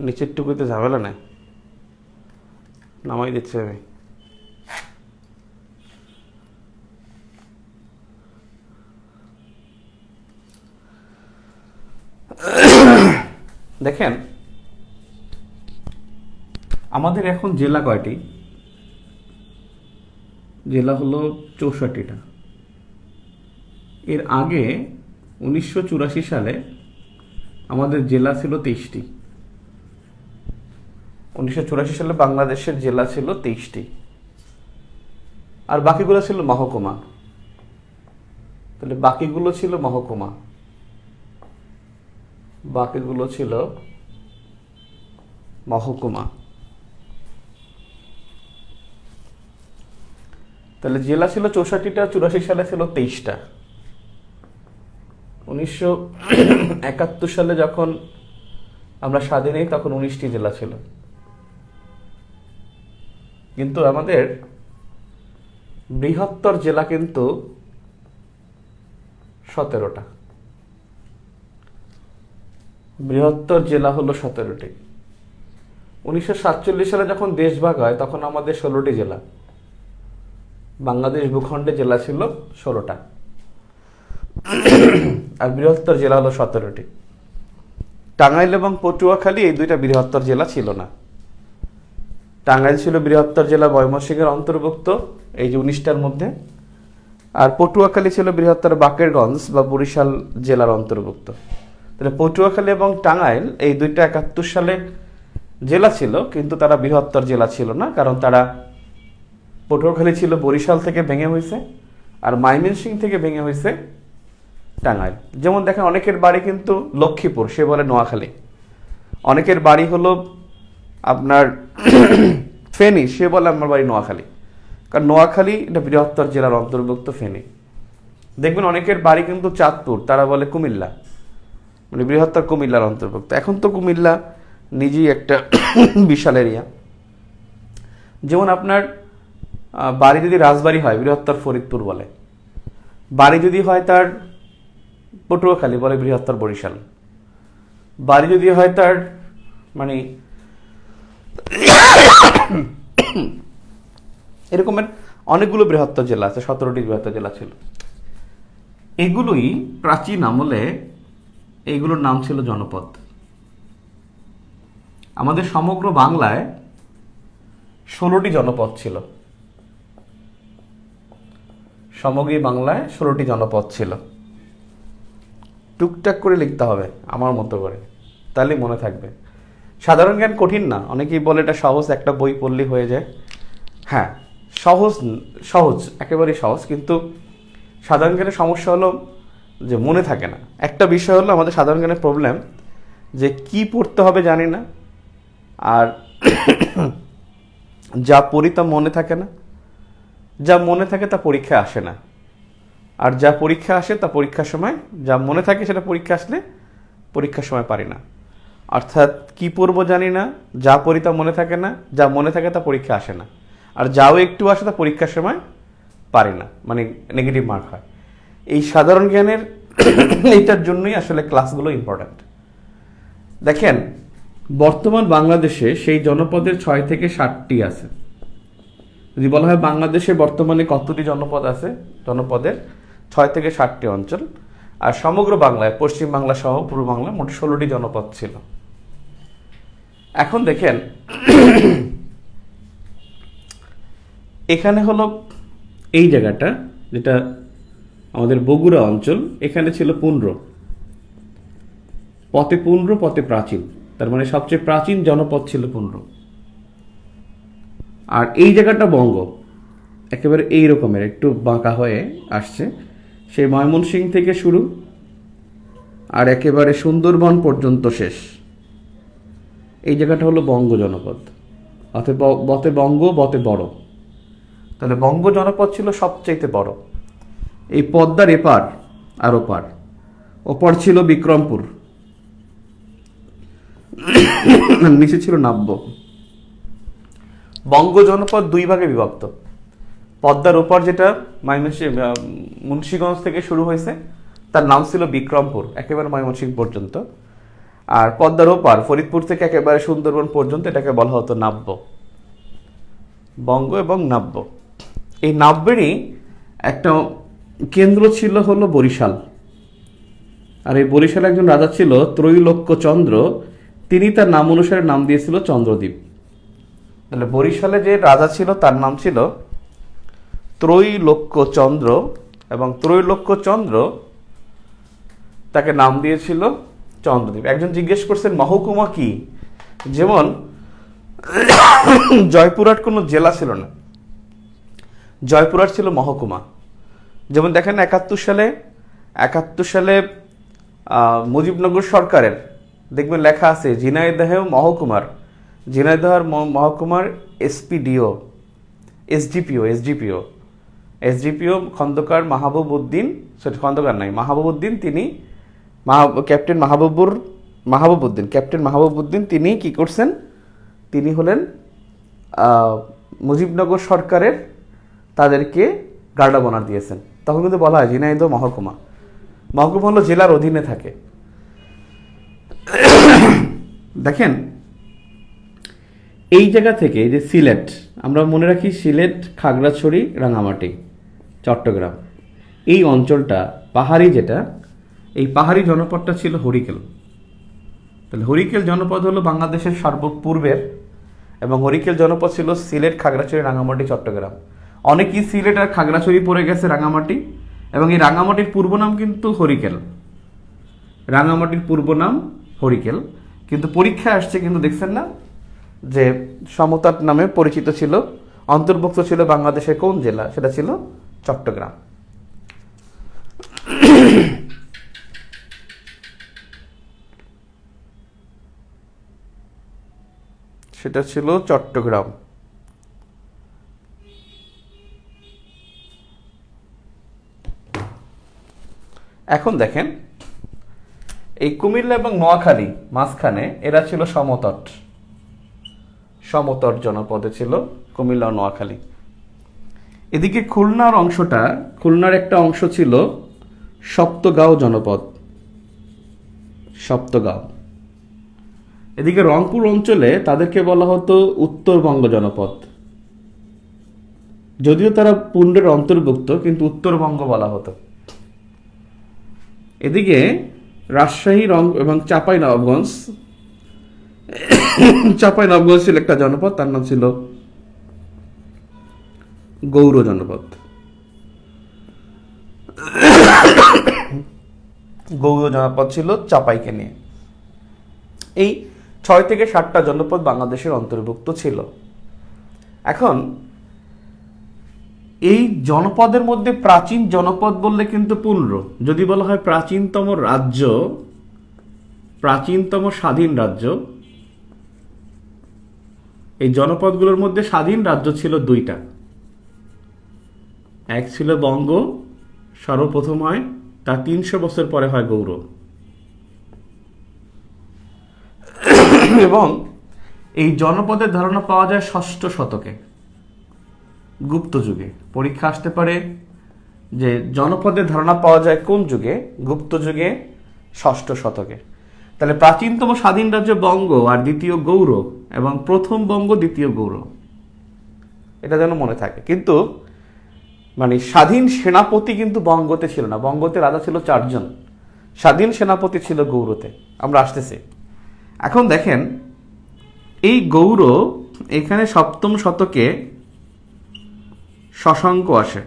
নিচের টুকুতে ঝামেলা নেই, নামাই দিচ্ছি আমি। দেখেন আমাদের এখন জেলা কয়টি? জেলা হলো 64টা। এর আগে 1984 সালে আমাদের জেলা ছিল 23টি। 1984 সালে বাংলাদেশের জেলা ছিল 23টি, আর বাকিগুলো ছিল মহকুমা। তাহলে বাকিগুলো ছিল মহকুমা, বাকিগুলো ছিল মহকুমা। তাহলে জেলা ছিল 64টা, 84 সালে ছিল 23টা। 1971 সালে যখন আমরা স্বাধীন হই তখন 19টি জেলা ছিল। কিন্তু আমাদের বৃহত্তর জেলা কিন্তু 17টা। বৃহত্তর জেলা হলো 17টি। 1947 সালে যখন দেশ ভাগ হয় তখন আমাদের 16টি জেলা। বাংলাদেশ ভূখণ্ডে জেলা ছিল 16টা, আর বৃহত্তর জেলা হলো 17টি। টাঙ্গাইল এবং পটুয়াখালী এই দুইটা বৃহত্তর জেলা ছিল না। টাঙ্গাইল ছিল বৃহত্তর জেলা ময়মনসিংহের অন্তর্ভুক্ত এই যে 19টার মধ্যে, আর পটুয়াখালী ছিল বৃহত্তর বাকেরগঞ্জ বা বরিশাল জেলার অন্তর্ভুক্ত। তাহলে পটুয়াখালী এবং টাঙ্গাইল এই দুইটা 71 সালে জেলা ছিল, কিন্তু তারা বৃহত্তর জেলা ছিল না, কারণ তারা পটুয়াখালী ছিল বরিশাল থেকে ভেঙে হয়েছে, আর ময়মনসিংহ থেকে ভেঙে হয়েছে টাঙ্গাইল। যেমন দেখেন অনেকের বাড়ি কিন্তু লক্ষ্মীপুর, সে বলে নোয়াখালী। অনেকের বাড়ি হলো আপনার ফেনী, সে বলে আমার বাড়ি নোয়াখালী, কারণ নোয়াখালী এটা বৃহত্তর জেলার অন্তর্ভুক্ত ফেনী। দেখবেন অনেকের বাড়ি কিন্তু চাঁদপুর, তারা বলে কুমিল্লা, মানে বৃহত্তর কুমিল্লার অন্তর্ভুক্ত। এখন তো কুমিল্লা নিজেই একটা বিশাল এরিয়া। যেমন আপনার বাড়ি যদি রাজবাড়ি হয় বৃহত্তর ফরিদপুর বলে, বাড়ি যদি হয় তার পটুয়াখালী বলে বৃহত্তর বরিশাল, বাড়ি যদি হয় তার মানে এরকমের অনেকগুলো বৃহত্তর জেলা আছে, 17টি বৃহত্তর জেলা ছিল। এগুলোই প্রাচীন আমলে এইগুলোর নাম ছিল জনপদ। আমাদের সমগ্র বাংলায় 16টি জনপদ ছিল, সমগ্র বাংলায় 16টি জনপদ ছিল। টুকটাক করে লিখতে হবে আমার মতো করে, তাহলে মনে থাকবে। সাধারণ জ্ঞান কঠিন না, অনেকেই বলে এটা সহজ, একটা বই পড়লেই হয়ে যায়। হ্যাঁ, সহজ, সহজ, একেবারেই সহজ, কিন্তু সাধারণ জ্ঞানের সমস্যা হলো যে মনে থাকে না। একটা বিষয় হলো আমাদের সাধারণ জ্ঞানের প্রবলেম, যে কি পড়তে হবে জানি না, আর যা পড়ি তা মনে থাকে না, যা মনে থাকে তা পরীক্ষায় আসে না, আর যা পরীক্ষা আসে তা পরীক্ষার সময়, যা মনে থাকে সেটা পরীক্ষা আসলে পরীক্ষার সময় পারি না। অর্থাৎ কি পড়বো জানি না, যা পড়ি তা মনে থাকে না, যা মনে থাকে তা পরীক্ষা আসে না, আর যাও একটু আসে তা পরীক্ষার সময় পারি না, মানে নেগেটিভ মার্ক হয়। এই সাধারণ জ্ঞানের এইটার জন্যই আসলে ক্লাসগুলো ইম্পর্ট্যান্ট। দেখেন, বর্তমান বাংলাদেশে সেই জনপদের 6 থেকে 7টি আছে। যদি বলা হয় বাংলাদেশে বর্তমানে কতটি জনপদ আছে, জনপদের 6 থেকে 7টি অঞ্চল, আর সমগ্র বাংলায় পশ্চিম বাংলা সহ পূর্ব বাংলায় মোট 16টি জনপদ ছিল। এখন দেখেন, এখানে হলো এই জায়গাটা, যেটা আমাদের বগুড়া অঞ্চল, এখানে ছিল পুন্ড্র, পথে পুন্ড্র, পথে প্রাচীন, তার মানে সবচেয়ে প্রাচীন জনপদ ছিল পুন্ড্র। আর এই জায়গাটা বঙ্গ, একেবারে এই রকমের একটু বাঁকা হয়ে আসছে, সেই ময়মনসিংহ থেকে শুরু আর একেবারে সুন্দরবন পর্যন্ত শেষ। এই জায়গাটা হলো বঙ্গ জনপদ, অর্থাৎ বতে বঙ্গ, বতে বড়। তাহলে বঙ্গ জনপদ ছিল সবচাইতে বড়। এই পদ্মার এপার আর ওপার, ওপার ছিল বিক্রমপুর, নিচে ছিল নাব্য। বঙ্গ জনপদ 2 ভাগে বিভক্ত। পদ্মার ওপার যেটা মুন্সিগঞ্জ থেকে শুরু হয়েছে, তার নাম ছিল বিক্রমপুর, একেবারে ময়মনসিংহ পর্যন্ত। আর পদ্মার ওপার ফরিদপুর থেকে একেবারে সুন্দরবন পর্যন্ত, এটাকে বলা হতো নাব্য। বঙ্গ এবং নাব্য, এই নাব্যেরই একটা কেন্দ্র ছিল হলো বরিশাল। আর এই বরিশালে একজন রাজা ছিল ত্রৈলোক্য চন্দ্র, তিনি তার নাম অনুসারে নাম দিয়েছিল চন্দ্রদ্বীপ। তাহলে বরিশালে যে রাজা ছিল তার নাম ছিল ত্রৈলোক্য চন্দ্র, এবং ত্রৈলোক্য চন্দ্র তাকে নাম দিয়েছিল চন্দ্রদ্বীপ। একজন জিজ্ঞেস করছেন মহকুমা কি? যেমন জয়পুরহাট কোনো জেলা ছিল না, জয়পুরহাট ছিল মহকুমা। যেমন দেখেন 71 সালে মুজিবনগর সরকারের দেখবেন লেখা আছে ঝিনাইদহ মহকুমার এসপিডিও, এসডিপিও খন্দকার মাহবুবউদ্দিন, খন্দকার নাই, মাহবুবউদ্দিন, তিনি ক্যাপ্টেন মাহবুবউদ্দিন তিনি কি করছেন, তিনি হলেন মুজিবনগর সরকারের তাদেরকে গার্ডা বনার দিয়েছেন। তখন কিন্তু বলা হয় ঝিনাইদহ মহকুমা হলো জেলার অধীনে থাকে। দেখেন, এই জায়গা থেকে এই যে সিলেট, আমরা মনে রাখি সিলেট, খাগড়াছড়ি, রাঙামাটি, চট্টগ্রাম, এই অঞ্চলটা পাহাড়ি, যেটা এই পাহাড়ি জনপদটা ছিল হরিকেল। তাহলে হরিকেল জনপদ হলো বাংলাদেশের সর্বপূর্বের, এবং হরিকেল জনপদ ছিল সিলেট, খাগড়াছড়ি, রাঙামাটি, চট্টগ্রাম। অনেকেই সিলেট আর খাগড়াছড়ি পড়ে গেছে রাঙামাটি, এবং এই রাঙামাটির পূর্ব নাম কিন্তু হরিকেল, রাঙামাটির পূর্ব নাম হরিকেল। কিন্তু পরীক্ষায় আসছে, কিন্তু দেখছেন না যে সমতট নামে পরিচিত ছিল, অন্তর্ভুক্ত ছিল বাংলাদেশের কোন জেলা, সেটা ছিল চট্টগ্রাম। সেটা ছিল চট্টগ্রাম। এখন দেখেন, এই কুমিল্লা এবং নোয়াখালী মাঝখানে এরা ছিল সমতট জনপদে ছিল কুমিল্লা ও নোয়াখালী। এদিকে খুলনার একটা অংশ ছিল সপ্তগাঁও জনপদ, সপ্তগাঁও। এদিকে রংপুর অঞ্চলে তাদেরকে বলা হতো উত্তরবঙ্গ জনপদ, যদিও তারা পুণ্ডের অন্তর্ভুক্ত, কিন্তু উত্তরবঙ্গ বলা হতো। এদিকে রাজশাহী এবং চাঁপাইনবাবগঞ্জ ছিল একটা জনপদ, তার নাম ছিল গৌর জনপদ। গৌড় জনপদ ছিল চাপাইকে নিয়ে। এই 6 থেকে 7টা জনপদ বাংলাদেশের অন্তর্ভুক্ত ছিল। এখন এই জনপদের মধ্যে প্রাচীন জনপদ বললে কিন্তু 15। যদি বলা হয় প্রাচীনতম রাজ্য, প্রাচীনতম স্বাধীন রাজ্য, এই জনপদগুলোর মধ্যে স্বাধীন রাজ্য ছিল 2টা। এক ছিল বঙ্গ, সর্বপ্রথম হয়, তার 300 বছর পরে হয় গৌড়। এবং এই জনপদের ধারণা পাওয়া যায় 6ষ্ঠ শতকে, গুপ্ত যুগে। পরীক্ষা আসতে পারে যে জনপদের ধারণা পাওয়া যায় কোন যুগে? গুপ্ত যুগে, 6ষ্ঠ শতকে। তাহলে প্রাচীনতম স্বাধীন রাজ্য বঙ্গ, আর দ্বিতীয় গৌড়, এবং প্রথম বঙ্গ, দ্বিতীয় গৌড়, এটা যেন মনে থাকে। কিন্তু মানে স্বাধীন সেনাপতি কিন্তু বঙ্গতে ছিল না। বঙ্গতে রাজা ছিল 4 জন, স্বাধীন সেনাপতি ছিল গৌড়তে। আমরা আসতেছি। এখন দেখেন, এই গৌড়, এখানে 7ম শতকে শশাঙ্ক আসে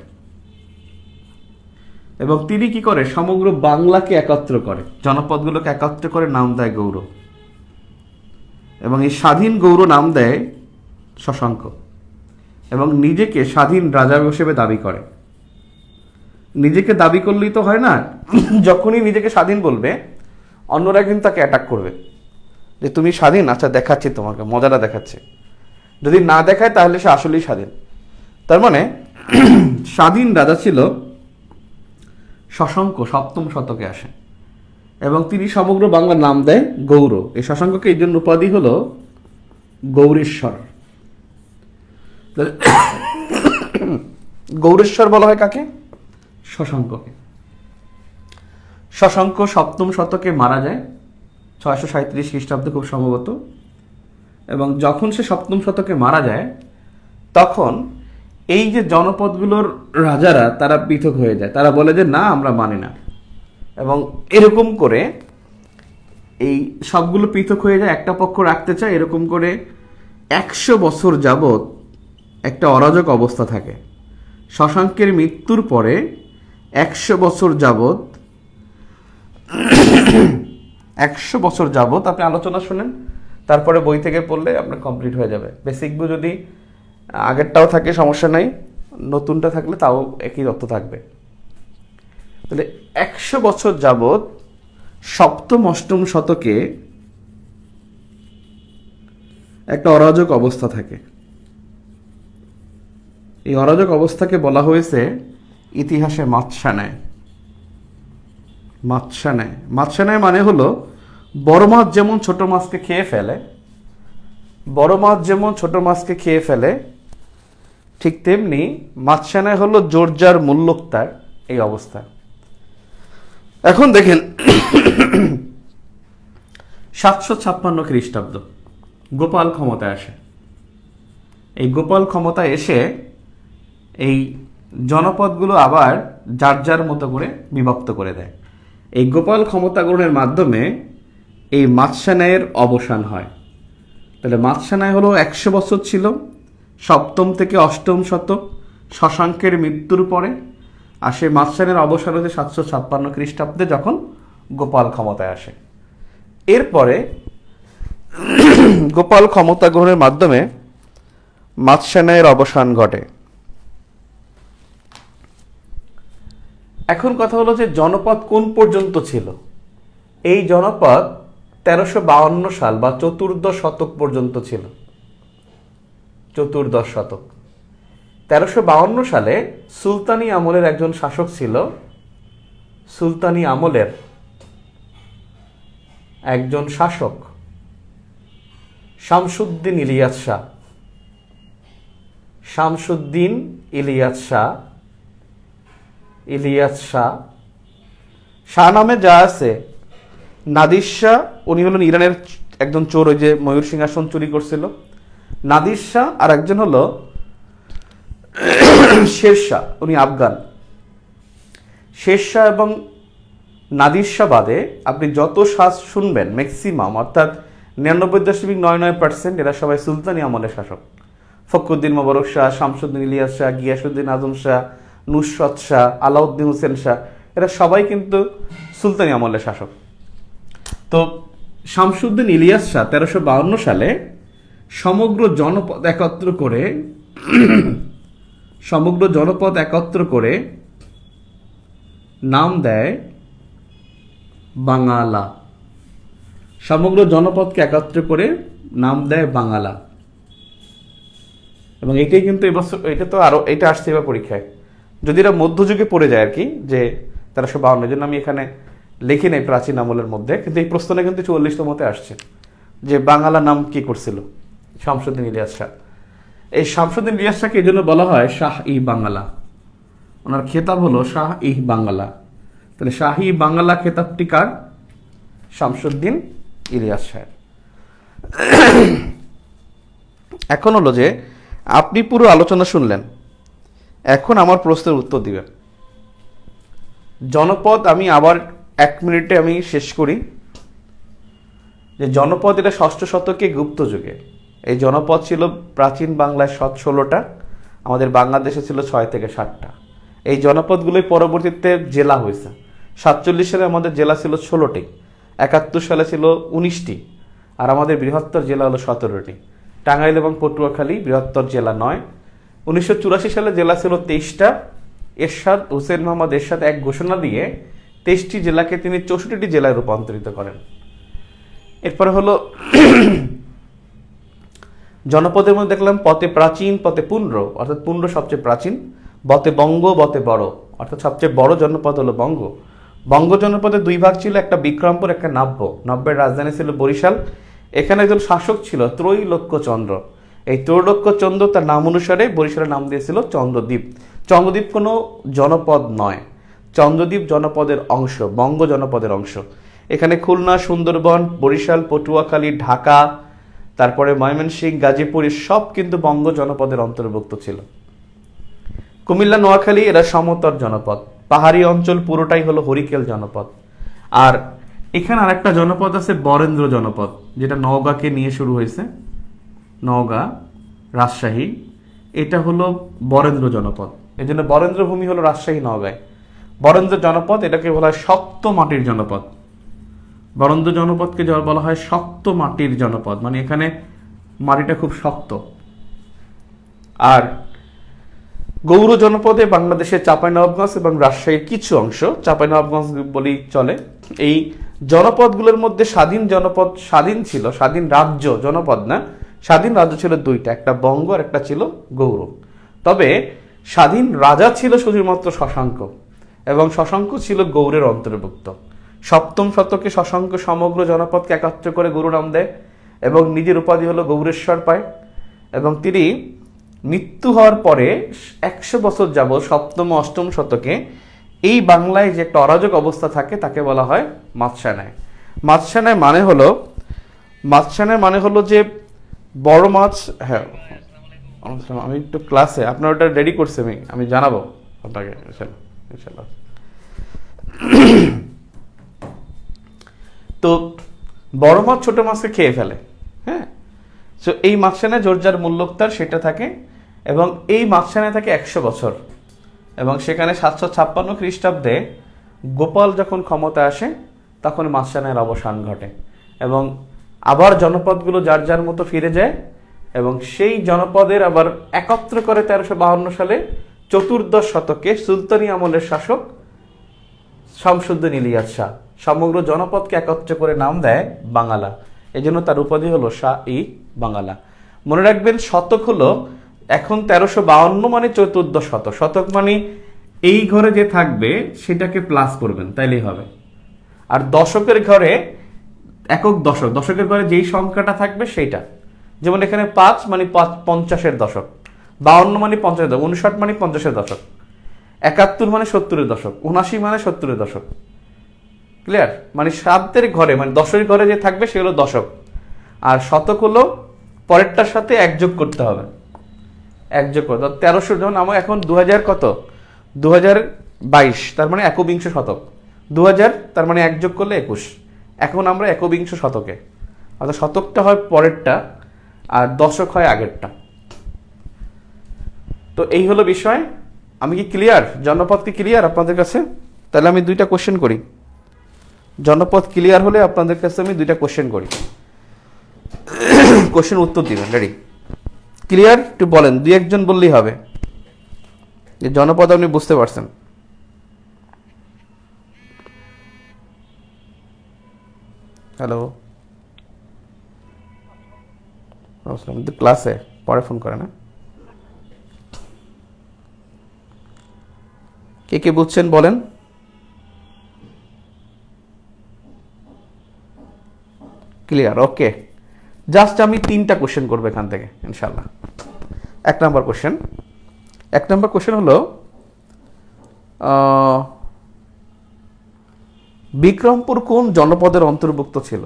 এবং তিনি কি করে? সমগ্র বাংলাকে একত্র করে, জনপদগুলোকে একত্র করে নাম দেয় গৌড়। এবং এই স্বাধীন গৌড় নাম দেয় শশাঙ্ক, এবং নিজেকে স্বাধীন রাজা হিসেবে দাবি করে। নিজেকে দাবি করলেই তো হয় না, যখনই নিজেকে স্বাধীন বলবে অন্যরা কিন্তু তাকে অ্যাটাক করবে, যে তুমি স্বাধীন, আচ্ছা দেখাচ্ছি তোমাকে, মজাটা দেখাচ্ছে। যদি না দেখায় তাহলে সে আসলেই স্বাধীন। তার মানে স্বাধীন রাজা ছিল শশাঙ্ক, 7ম শতকে আসে, এবং তিনি সমগ্র বাংলার নাম দেয় গৌড়। এই শশাঙ্ককে এই জন্য উপাধি হলো গৌরেশ্বর। গৌরেশ্বর বলা হয় কাকে? শশাঙ্ককে। শশাঙ্ক 7ম শতকে মারা যায়, 637 খ্রিস্টাব্দে খুব সম্ভবত। এবং যখন সে 7ম শতকে মারা যায়, তখন এই যে জনপদগুলোর রাজারা তারা পৃথক হয়ে যায়। তারা বলে যে না, আমরা মানি না। এবং এরকম করে এই সবগুলো পৃথক হয়ে যায়, একটা পক্ষ রাখতে চায়। এরকম করে 100 বছর যাবৎ একটা অরাজক অবস্থা থাকে। শশাঙ্কের মৃত্যুর পরে 100 বছর যাবৎ 100 বছর যাবৎ আপনি আলোচনা শুনেন, তারপরে বই থেকে পড়লে আপনার কমপ্লিট হয়ে যাবে। বেসিক বই যদি আগেরটাও থাকে সমস্যা নাই, নতুনটা থাকলে তাও একই তথ্য থাকবে। তাহলে 100 বছর যাবৎ 7ম 8ম শতকে একটা অরাজক অবস্থা থাকে। এই অরাজক অবস্থাকে বলা হয়েছে ইতিহাসে মাৎসানায়। মাৎসানায়, মাৎসানায় মানে হলো বড় মাছ যেমন ছোট মাছকে খেয়ে ফেলে, বড় মাছ যেমন ছোট মাছকে খেয়ে ফেলে, ঠিক তেমনি মাৎসানায় হলো জোরজার মুল্লুকতার এই অবস্থা। এখন দেখেন 756 খ্রিস্টাব্দ গোপাল ক্ষমতায় আসে। এই গোপাল ক্ষমতায় এসে এই জনপদগুলো আবার যার যার মতো করে বিভক্ত করে দেয়। এই গোপাল ক্ষমতা গ্রহণের মাধ্যমে এই মাৎসানায়ের অবসান হয়। তাহলে মাৎসানায় হলো 100 বছর ছিল, 7ম থেকে 8ম শতক, শশাঙ্কের মৃত্যুর পরে। আর সেই মাৎসানায়ের অবসান হচ্ছে 756 খ্রিস্টাব্দে, যখন গোপাল ক্ষমতায় আসে। এরপরে গোপাল ক্ষমতা গ্রহণের মাধ্যমে মাৎসানায়ের অবসান ঘটে। এখন কথা হলো যে জনপদ কোন পর্যন্ত ছিল? এই জনপদ 1352 সাল বা 14দশ শতক পর্যন্ত ছিল। 14দশ শতক। 1352 সালে সুলতানি আমলের একজন শাসক ছিল, সুলতানি আমলের একজন শাসক শামসুদ্দিন ইলিয়াস শাহ। শামসুদ্দিন ইলিয়াস শাহ, ইলিয়াস শাহ। শাহ নামে যা আছে, নাদির শাহ উনি হলেন ইরানের একজন চোর, ওই যে ময়ূর সিংহাসন চুরি করছিল। নাদির শাহ আর একজন হলো শেরশাহ, উনি আফগান। শেরশাহ এবং নাদির শাহ বাদে আপনি যত শাহ শুনবেন ম্যাক্সিমাম, অর্থাৎ 99.99% এরা সবাই সুলতানি আমলের শাসক। ফখরুদ্দিন মোবারক শাহ, শামসুদ্দিন ইলিয়াস শাহ, গিয়াসুদ্দিন আজম শাহ, নুসরত শাহ, আলাউদ্দিন হোসেন শাহ, এরা সবাই কিন্তু সুলতানি আমলের শাসক। তো শামসুদ্দিন ইলিয়াস শাহ 1352 সালে সমগ্র জনপদ একত্র করে নাম দেয় বাঙালা। সমগ্র জনপদকে একত্র করে নাম দেয় বাঙালা। এবং এটাই কিন্তু এবছর, এটা তো আরো, এটা আসছে এবার পরীক্ষায়, যদি এটা মধ্যযুগে পড়ে যায় আর কি, যে 1352, জন্য আমি এখানে লিখি নাই প্রাচীন আমলের মধ্যে, কিন্তু এই প্রশ্নটা কিন্তু 44তমতে আসছে যে বাঙালা নাম কি করছিল শামসুদ্দিন ইলিয়াস শাহ। এই শামসুদ্দিন ইলিয়াস শাহকে এই জন্য বলা হয় শাহ-ই বাঙালা। ওনার খেতাব হলো শাহ-ই বাঙালা। তাহলে শাহী বাংলা খেতাবটি কার? শামসুদ্দিন ইলিয়াস শাহের। এখন হলো যে আপনি পুরো আলোচনা শুনলেন, এখন আমার প্রশ্নের উত্তর দিবেন। জনপদ আমি আবার 1 মিনিটে আমি শেষ করি। যে জনপদ এটা 6ষ্ঠ শতকে গুপ্ত যুগে। এই জনপদ ছিল প্রাচীন বাংলায় 16টা, আমাদের বাংলাদেশে ছিল 6 থেকে 7টা। এই জনপদগুলোই পরবর্তীতে জেলা হয়েছে। 47 সালে আমাদের জেলা ছিল 16টি, 71 সালে ছিল 19টি, আর আমাদের বৃহত্তর জেলা হলো 17টি। টাঙ্গাইল এবং পটুয়াখালী বৃহত্তর জেলা নয়। 1984 সালে জেলা ছিল 23টা। এরশাদ হুসেন মোহাম্মদ এরশাদ এক ঘোষণা দিয়ে 23টি জেলাকে তিনি 64টি জেলায় রূপান্তরিত করেন। এরপরে হলো জনপদের মধ্যে দেখলাম পথে প্রাচীন, পথে পুন্ড্র, অর্থাৎ পুন্ড্র সবচেয়ে প্রাচীন, বতে বঙ্গ, বতে বড়, অর্থাৎ সবচেয়ে বড় জনপদ হলো বঙ্গ। বঙ্গ জনপদের 2 ভাগ ছিল, একটা বিক্রমপুর, একটা নাব্য। নাব্যের রাজধানী ছিল বরিশাল। এখানে একজন শাসক ছিল ত্রৈলোক্যচন্দ্র। এই ত্রৈলোক্যচন্দ্র তার নাম অনুসারে বরিশালের নাম দিয়েছিল চন্দ্রদ্বীপ। চন্দ্রদ্বীপ কোনো জনপদ নয়, চন্দ্রদ্বীপ জনপদের অংশ, বঙ্গ জনপদের অংশ। এখানে খুলনা, সুন্দরবন, বরিশাল, পটুয়াখালী, ঢাকা, তারপরে ময়মনসিংহ, গাজীপুর সব কিন্তু বঙ্গ জনপদের অন্তর্ভুক্ত ছিল। কুমিল্লা, নোয়াখালী এরা সমতর জনপদ। পাহাড়ি অঞ্চল পুরোটাই হলো হরিকেল জনপদ। আর এখানে আরেকটা জনপদ আছে বরেন্দ্র জনপদ, যেটা নওগাঁকে নিয়ে শুরু হয়েছে। নওগাঁ, রাজশাহী, এটা হলো বরেন্দ্র জনপদ। এই জন্য বরেন্দ্র ভূমি হলো রাজশাহী, নওগাঁয়। বরেন্দ্র জনপদ এটাকে বলা হয় শক্ত মাটির জনপদ। বরেন্দ্র জনপদকে বলা হয় শক্ত মাটির জনপদ, মানে এখানে মাটিটা খুব শক্ত। আর গৌড় জনপদে বাংলাদেশের চাঁপাইনবাবগঞ্জ এবং রাজশাহীর কিছু অংশ, চাঁপাইনবাবগঞ্জ বলেই চলে। এই জনপদগুলোর মধ্যে স্বাধীন জনপদ স্বাধীন ছিল, স্বাধীন রাজ্য, জনপদ না, স্বাধীন রাজ্য ছিল 2টা, একটা বঙ্গ আর একটা ছিল গৌড়। তবে স্বাধীন রাজা ছিল শুধুমাত্র শশাঙ্ক, এবং শশাঙ্ক ছিল গৌড়ের অন্তর্ভুক্ত। 7ম শতকে শশাঙ্ক সমগ্র জনপদকে একত্র করে গৌড় নাম দেয় এবং নিজের উপাধি হলো গৌড়েশ্বর পায়। এবং তিনি মৃত্যু হওয়ার পরে 100 বছর যাবত 7ম ও 8ম শতকে এই বাংলায় যে একটা অরাজক অবস্থা থাকে তাকে বলা হয় মাতসানায়। মাতসানায় মানে হলো যে বড় মাছ। হ্যাঁ, আমি একটু ক্লাসে, আপনার ওটা রেডি করছি, আমি জানাবো আপনাকে ইনশাআল্লাহ। তো বড় মাছ ছোট মাছকে খেয়ে ফেলে। হ্যাঁ, তো এই মাতসানায় জোরজার মূল্যোক্তার সেটা থাকে, এবং এই মাতসানায় থাকে 100 বছর। এবং সেখানে 756 খ্রিস্টাব্দে গোপাল যখন ক্ষমতা আসে তখন মাতসানায়ের অবসান ঘটে, এবং আবার জনপদগুলো যার যার মতো ফিরে যায়। এবং সেই জনপদের আবার একত্র করে 1352 সালে 14দশ শতকে সুলতানি আমলের শাসক শামসুদ্দিন ইলিয়াস শাহ সমগ্র জনপদকে একত্র করে নাম দেয় বাঙালা। এই জন্য তার উপাধি হলো শাহ-ই বাঙালা। মনে রাখবেন, শতক হলো এখন 1352 মানে 14দশ শতক। শতক মানে এই ঘরে যে থাকবে সেটাকে প্লাস করবেন, তাইলেই হবে। আর দশকের ঘরে একক দশক, দশকের ঘরে যেই সংখ্যাটা থাকবে সেইটা। যেমন এখানে 5 মানে 50-এর দশক, 52 মানে 50-এর দশক, 59 মানে 50-এর দশক, 71 মানে 70-এর দশক, 79 মানে 70-এর দশক। ক্লিয়ার? মানে 7-এর ঘরে, মানে 10-এর ঘরে যে থাকবে সে হলো দশক। আর শতক হলো পরেরটার সাথে এক যোগ করতে হবে, এক যোগ করতে 1300। যেমন আমার এখন 2000 কত, 2022, তার মানে একবিংশ শতক। 2000 তার মানে এক যোগ করলে 21। এখন আমরা একবিংশ শতকে, অর্থাৎ শতকটা হয় পরেরটা আর দশক হয় আগেরটা। তো এই হলো বিষয়। আমি কি ক্লিয়ার? জনপদ কি ক্লিয়ার আপনাদের কাছে? তাহলে আমি দুইটা কোশ্চেন করি, জনপদ ক্লিয়ার হলে আপনাদের কাছে আমি দুইটা কোশ্চেন করি, কোশ্চেন উত্তর দিবেন। রেডি? ক্লিয়ার? একটু বলেন, দুই একজন বললেই হবে যে জনপদ আপনি বুঝতে পারছেন। হ্যালো, কিন্তু ক্লাসে পরে ফোন করে না। কে কে বুঝছেন বলেন। ক্লিয়ার? ওকে, জাস্ট আমি তিনটা কোশ্চেন করবো এখান থেকে ইনশাল্লাহ। এক নম্বর কোশ্চেন হলো বিক্রমপুর কোন জনপদের অন্তর্ভুক্ত ছিল?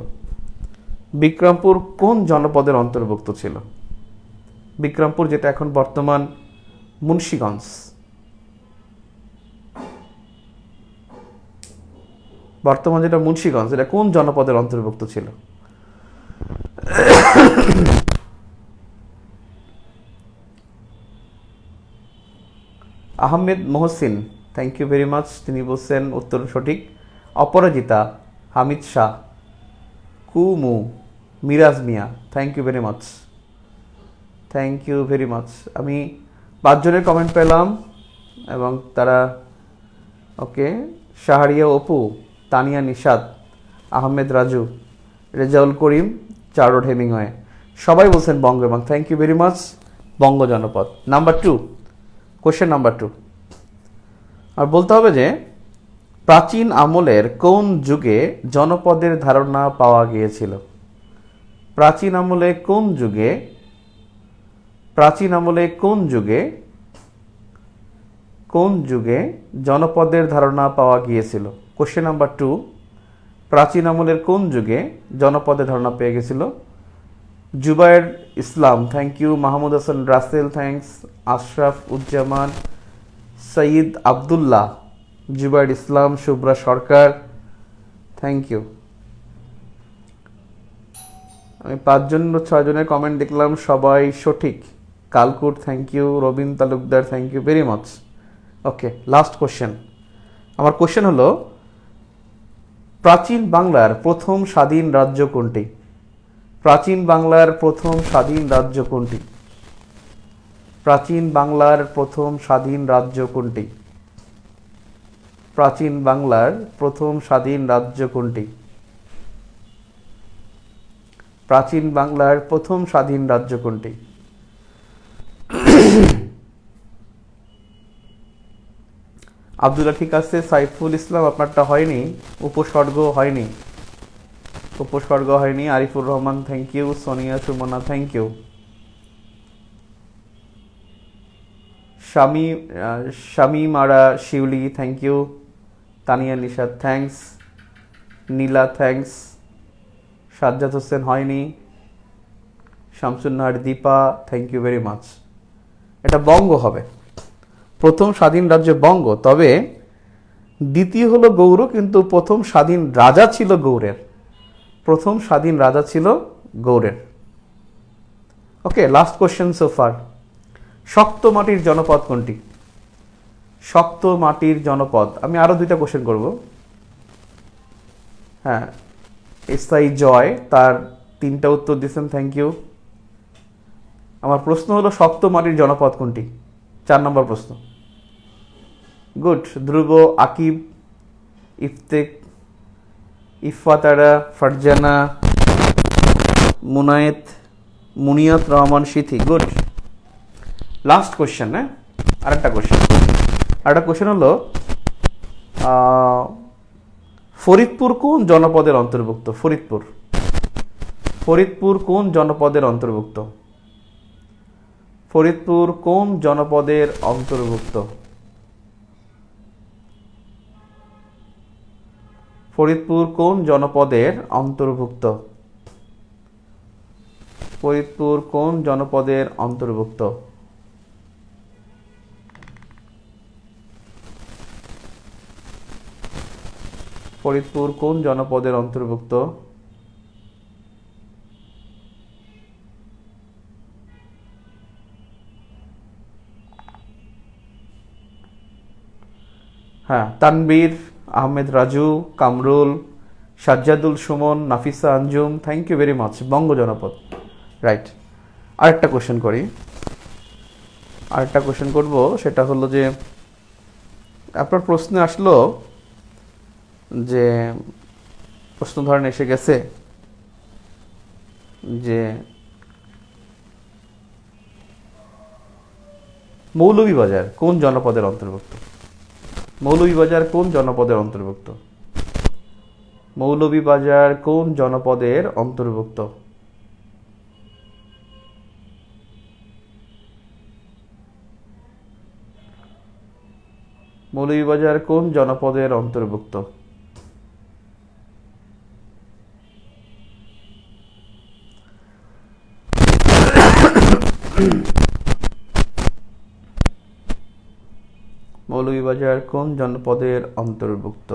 বিক্রমপুর কোন জনপদের অন্তর্ভুক্ত ছিল? বিক্রমপুর যেটা এখন বর্তমান মুন্সিগঞ্জ, বর্তমান যেটা মুন্সিগঞ্জ, এটা কোন জনপদের অন্তর্ভুক্ত ছিল? Ahmed Mohsin, thank you very much, তিনি বলছেন উত্তর সঠিক। Aparajita, Hamid Shah, Kumu, Miraj Mia, thank you very much, thank you very much. আমি 5 জনের কমেন্ট পেলাম এবং তারা ওকে। শাহরিয়া অপু, তানিয়া নিশাদ, আহমেদ রাজু, রেজাউল করিম, চারুড হেমিংওয়ে, সবাই বলছেন বঙ্গ এবং thank you very much. Banga জনপদ। নাম্বার 2, কোশ্চেন নাম্বার 2, আর বলতে হবে যে প্রাচীন আমলের কোন যুগে জনপদের ধারণা পাওয়া গিয়েছিল? প্রাচীন আমলে কোন যুগে, প্রাচীন আমলে কোন যুগে, কোন যুগে জনপদের ধারণা পাওয়া গিয়েছিল? কোশ্চেন নাম্বার 2, প্রাচীন আমলের কোন যুগে জনপদের ধারণা পেয়ে গেছিল? Zubair Islam, thank you. Mahmud Hasan Russell, thanks. Ashraf Uzzaman, Saeed Abdullah, Zubair Islam, Shubhra Sarkar, thank you. আমি 5 জন 6 জনের কমেন্ট দেখলাম, সবাই সঠিক। Kalkut, thank you. Robin Talukdar, thank you very much. Okay, last question. আমার কোশ্চেন হলো প্রাচীন বাংলার প্রথম স্বাধীন রাজ্য কোনটি? প্রাচীন বাংলার প্রথম স্বাধীন রাজ্য কোনটি? প্রাচীন বাংলার প্রথম স্বাধীন রাজ্য কোনটি? প্রাচীন বাংলার প্রথম স্বাধীন রাজ্য কোনটি? প্রাচীন বাংলার প্রথম স্বাধীন রাজ্য কোনটি? আব্দুল্লাহ ঠিক আছে। সাইফুল ইসলাম, আপনারটা হয়নি, উপসর্গ হয়নি, উপসর্গ হয়নি। Arifur Rahman, thank you. Sonia Sumona, thank you. Shamim Ara Shiuli, thank you. Tania Nishad, thanks. Nila, thanks. Sajjad Hossain, হয়নি। Shamsunnahar Dipa, thank you very much. এটা বঙ্গ হবে, প্রথম স্বাধীন রাজ্য বঙ্গ, তবে দ্বিতীয় হলো গৌড়, কিন্তু প্রথম স্বাধীন রাজা ছিল গৌড়ের, প্রথম স্বাধীন রাজা ছিল গৌড়ের। ওকে, লাস্ট কোশ্চেন সোফার। শক্ত মাটির জনপদ কোনটি? শক্ত মাটির জনপদ। আমি আরো 2টা কোশ্চেন করব। হ্যাঁ, এসআই জয়, তার 3টা উত্তর দিয়েছেন, থ্যাংক ইউ। আমার প্রশ্ন হলো শক্ত মাটির জনপদ কোনটি? 4 নম্বর প্রশ্ন। গুড। ধ্রুব, আকিব, ইফতেক, ইফাতারা, ফারজানা, মুনিয়াত রহমান সিথি, গুড। Last question. হ্যাঁ, আরেকটা কোশ্চেন হলো ফরিদপুর কোন জনপদের অন্তর্ভুক্ত? ফরিদপুর কোন জনপদের অন্তর্ভুক্ত? ফরিদপুর কোন জনপদের অন্তর্ভুক্ত? ফরিদপুর কোন জনপদের অন্তর্ভুক্ত? ফরিদপুর কোন জনপদের অন্তর্ভুক্ত? ফরিদপুর কোন জনপদের অন্তর্ভুক্ত? হ্যাঁ, Tanvir, Ahmed Raju, Kamrul, Sajjadul Sumon, Nafisa Anjum, thank you very much. Banga জনপদ, রাইট। আরেকটা কোশ্চেন করব, সেটা হলো যে আপনার প্রশ্নে আসলো যে প্রশ্ন ধরেন এসে গেছে যে মৌলভীবাজার কোন জনপদের অন্তর্ভুক্ত? মৌলভীবাজার কোন জনপদের অন্তর্ভুক্ত? মৌলভীবাজার কোন জনপদের অন্তর্ভুক্ত? মৌলভীবাজার কোন জনপদের অন্তর্ভুক্ত? মৌলভীবাজার কোন জনপদের অন্তর্ভুক্ত?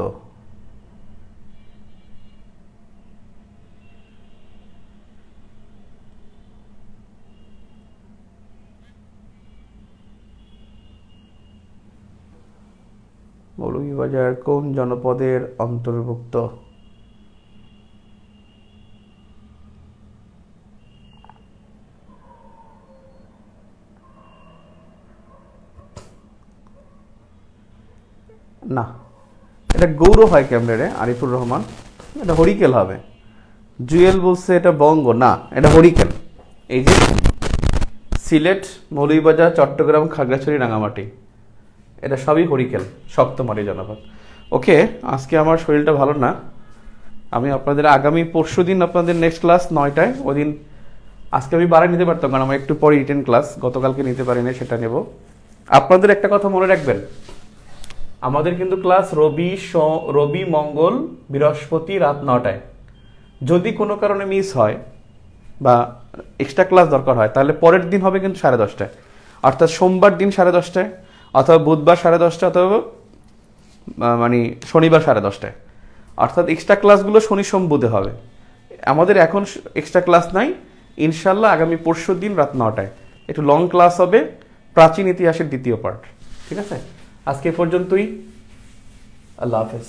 মৌলভীবাজার কোন জনপদের অন্তর্ভুক্ত? না, এটা গৌর হয় কেমনে রে আরিফুর রহমান? এটা হরিকেল হবে। জুয়েল বলছে এটা বঙ্গ, না এটা হরিকেল। এই যে সিলেট, মৌলভীবাজার, চট্টগ্রাম, খাগড়াছড়ি, রাঙামাটি, এটা সবই হরিকেল, সপ্তমারি জনপদ। ওকে, আজকে আমার শরীরটা ভালো না, আমি আপনাদের আগামী পরশু দিন আপনাদের নেক্সট ক্লাস 9টায়, ওই দিন আজকে আমি বাড়ায় নিতে পারতাম কারণ আমার একটু পরে রিটেন ক্লাস, গতকালকে নিতে পারিনি, সেটা নেব। আপনাদের একটা কথা মনে রাখবেন, আমাদের কিন্তু ক্লাস রবি, মঙ্গল, বৃহস্পতি রাত 9টায়। যদি কোনো কারণে মিস হয় বা এক্সট্রা ক্লাস দরকার হয় তাহলে পরের দিন হবে কিন্তু 10:30টায়, অর্থাৎ সোমবার দিন 10:30টায়, অথবা বুধবার 10:30টায়, অথবা মানে শনিবার 10:30টায়। অর্থাৎ এক্সট্রা ক্লাসগুলো শনি সোম বুধে হবে। আমাদের এখন এক্সট্রা ক্লাস নাই, ইনশাল্লাহ আগামী পরশু দিন রাত 9টায় একটু লং ক্লাস হবে, প্রাচীন ইতিহাসের দ্বিতীয় পার্ট। ঠিক আছে, আজকে পর্যন্তই। আল্লাহ হাফেজ।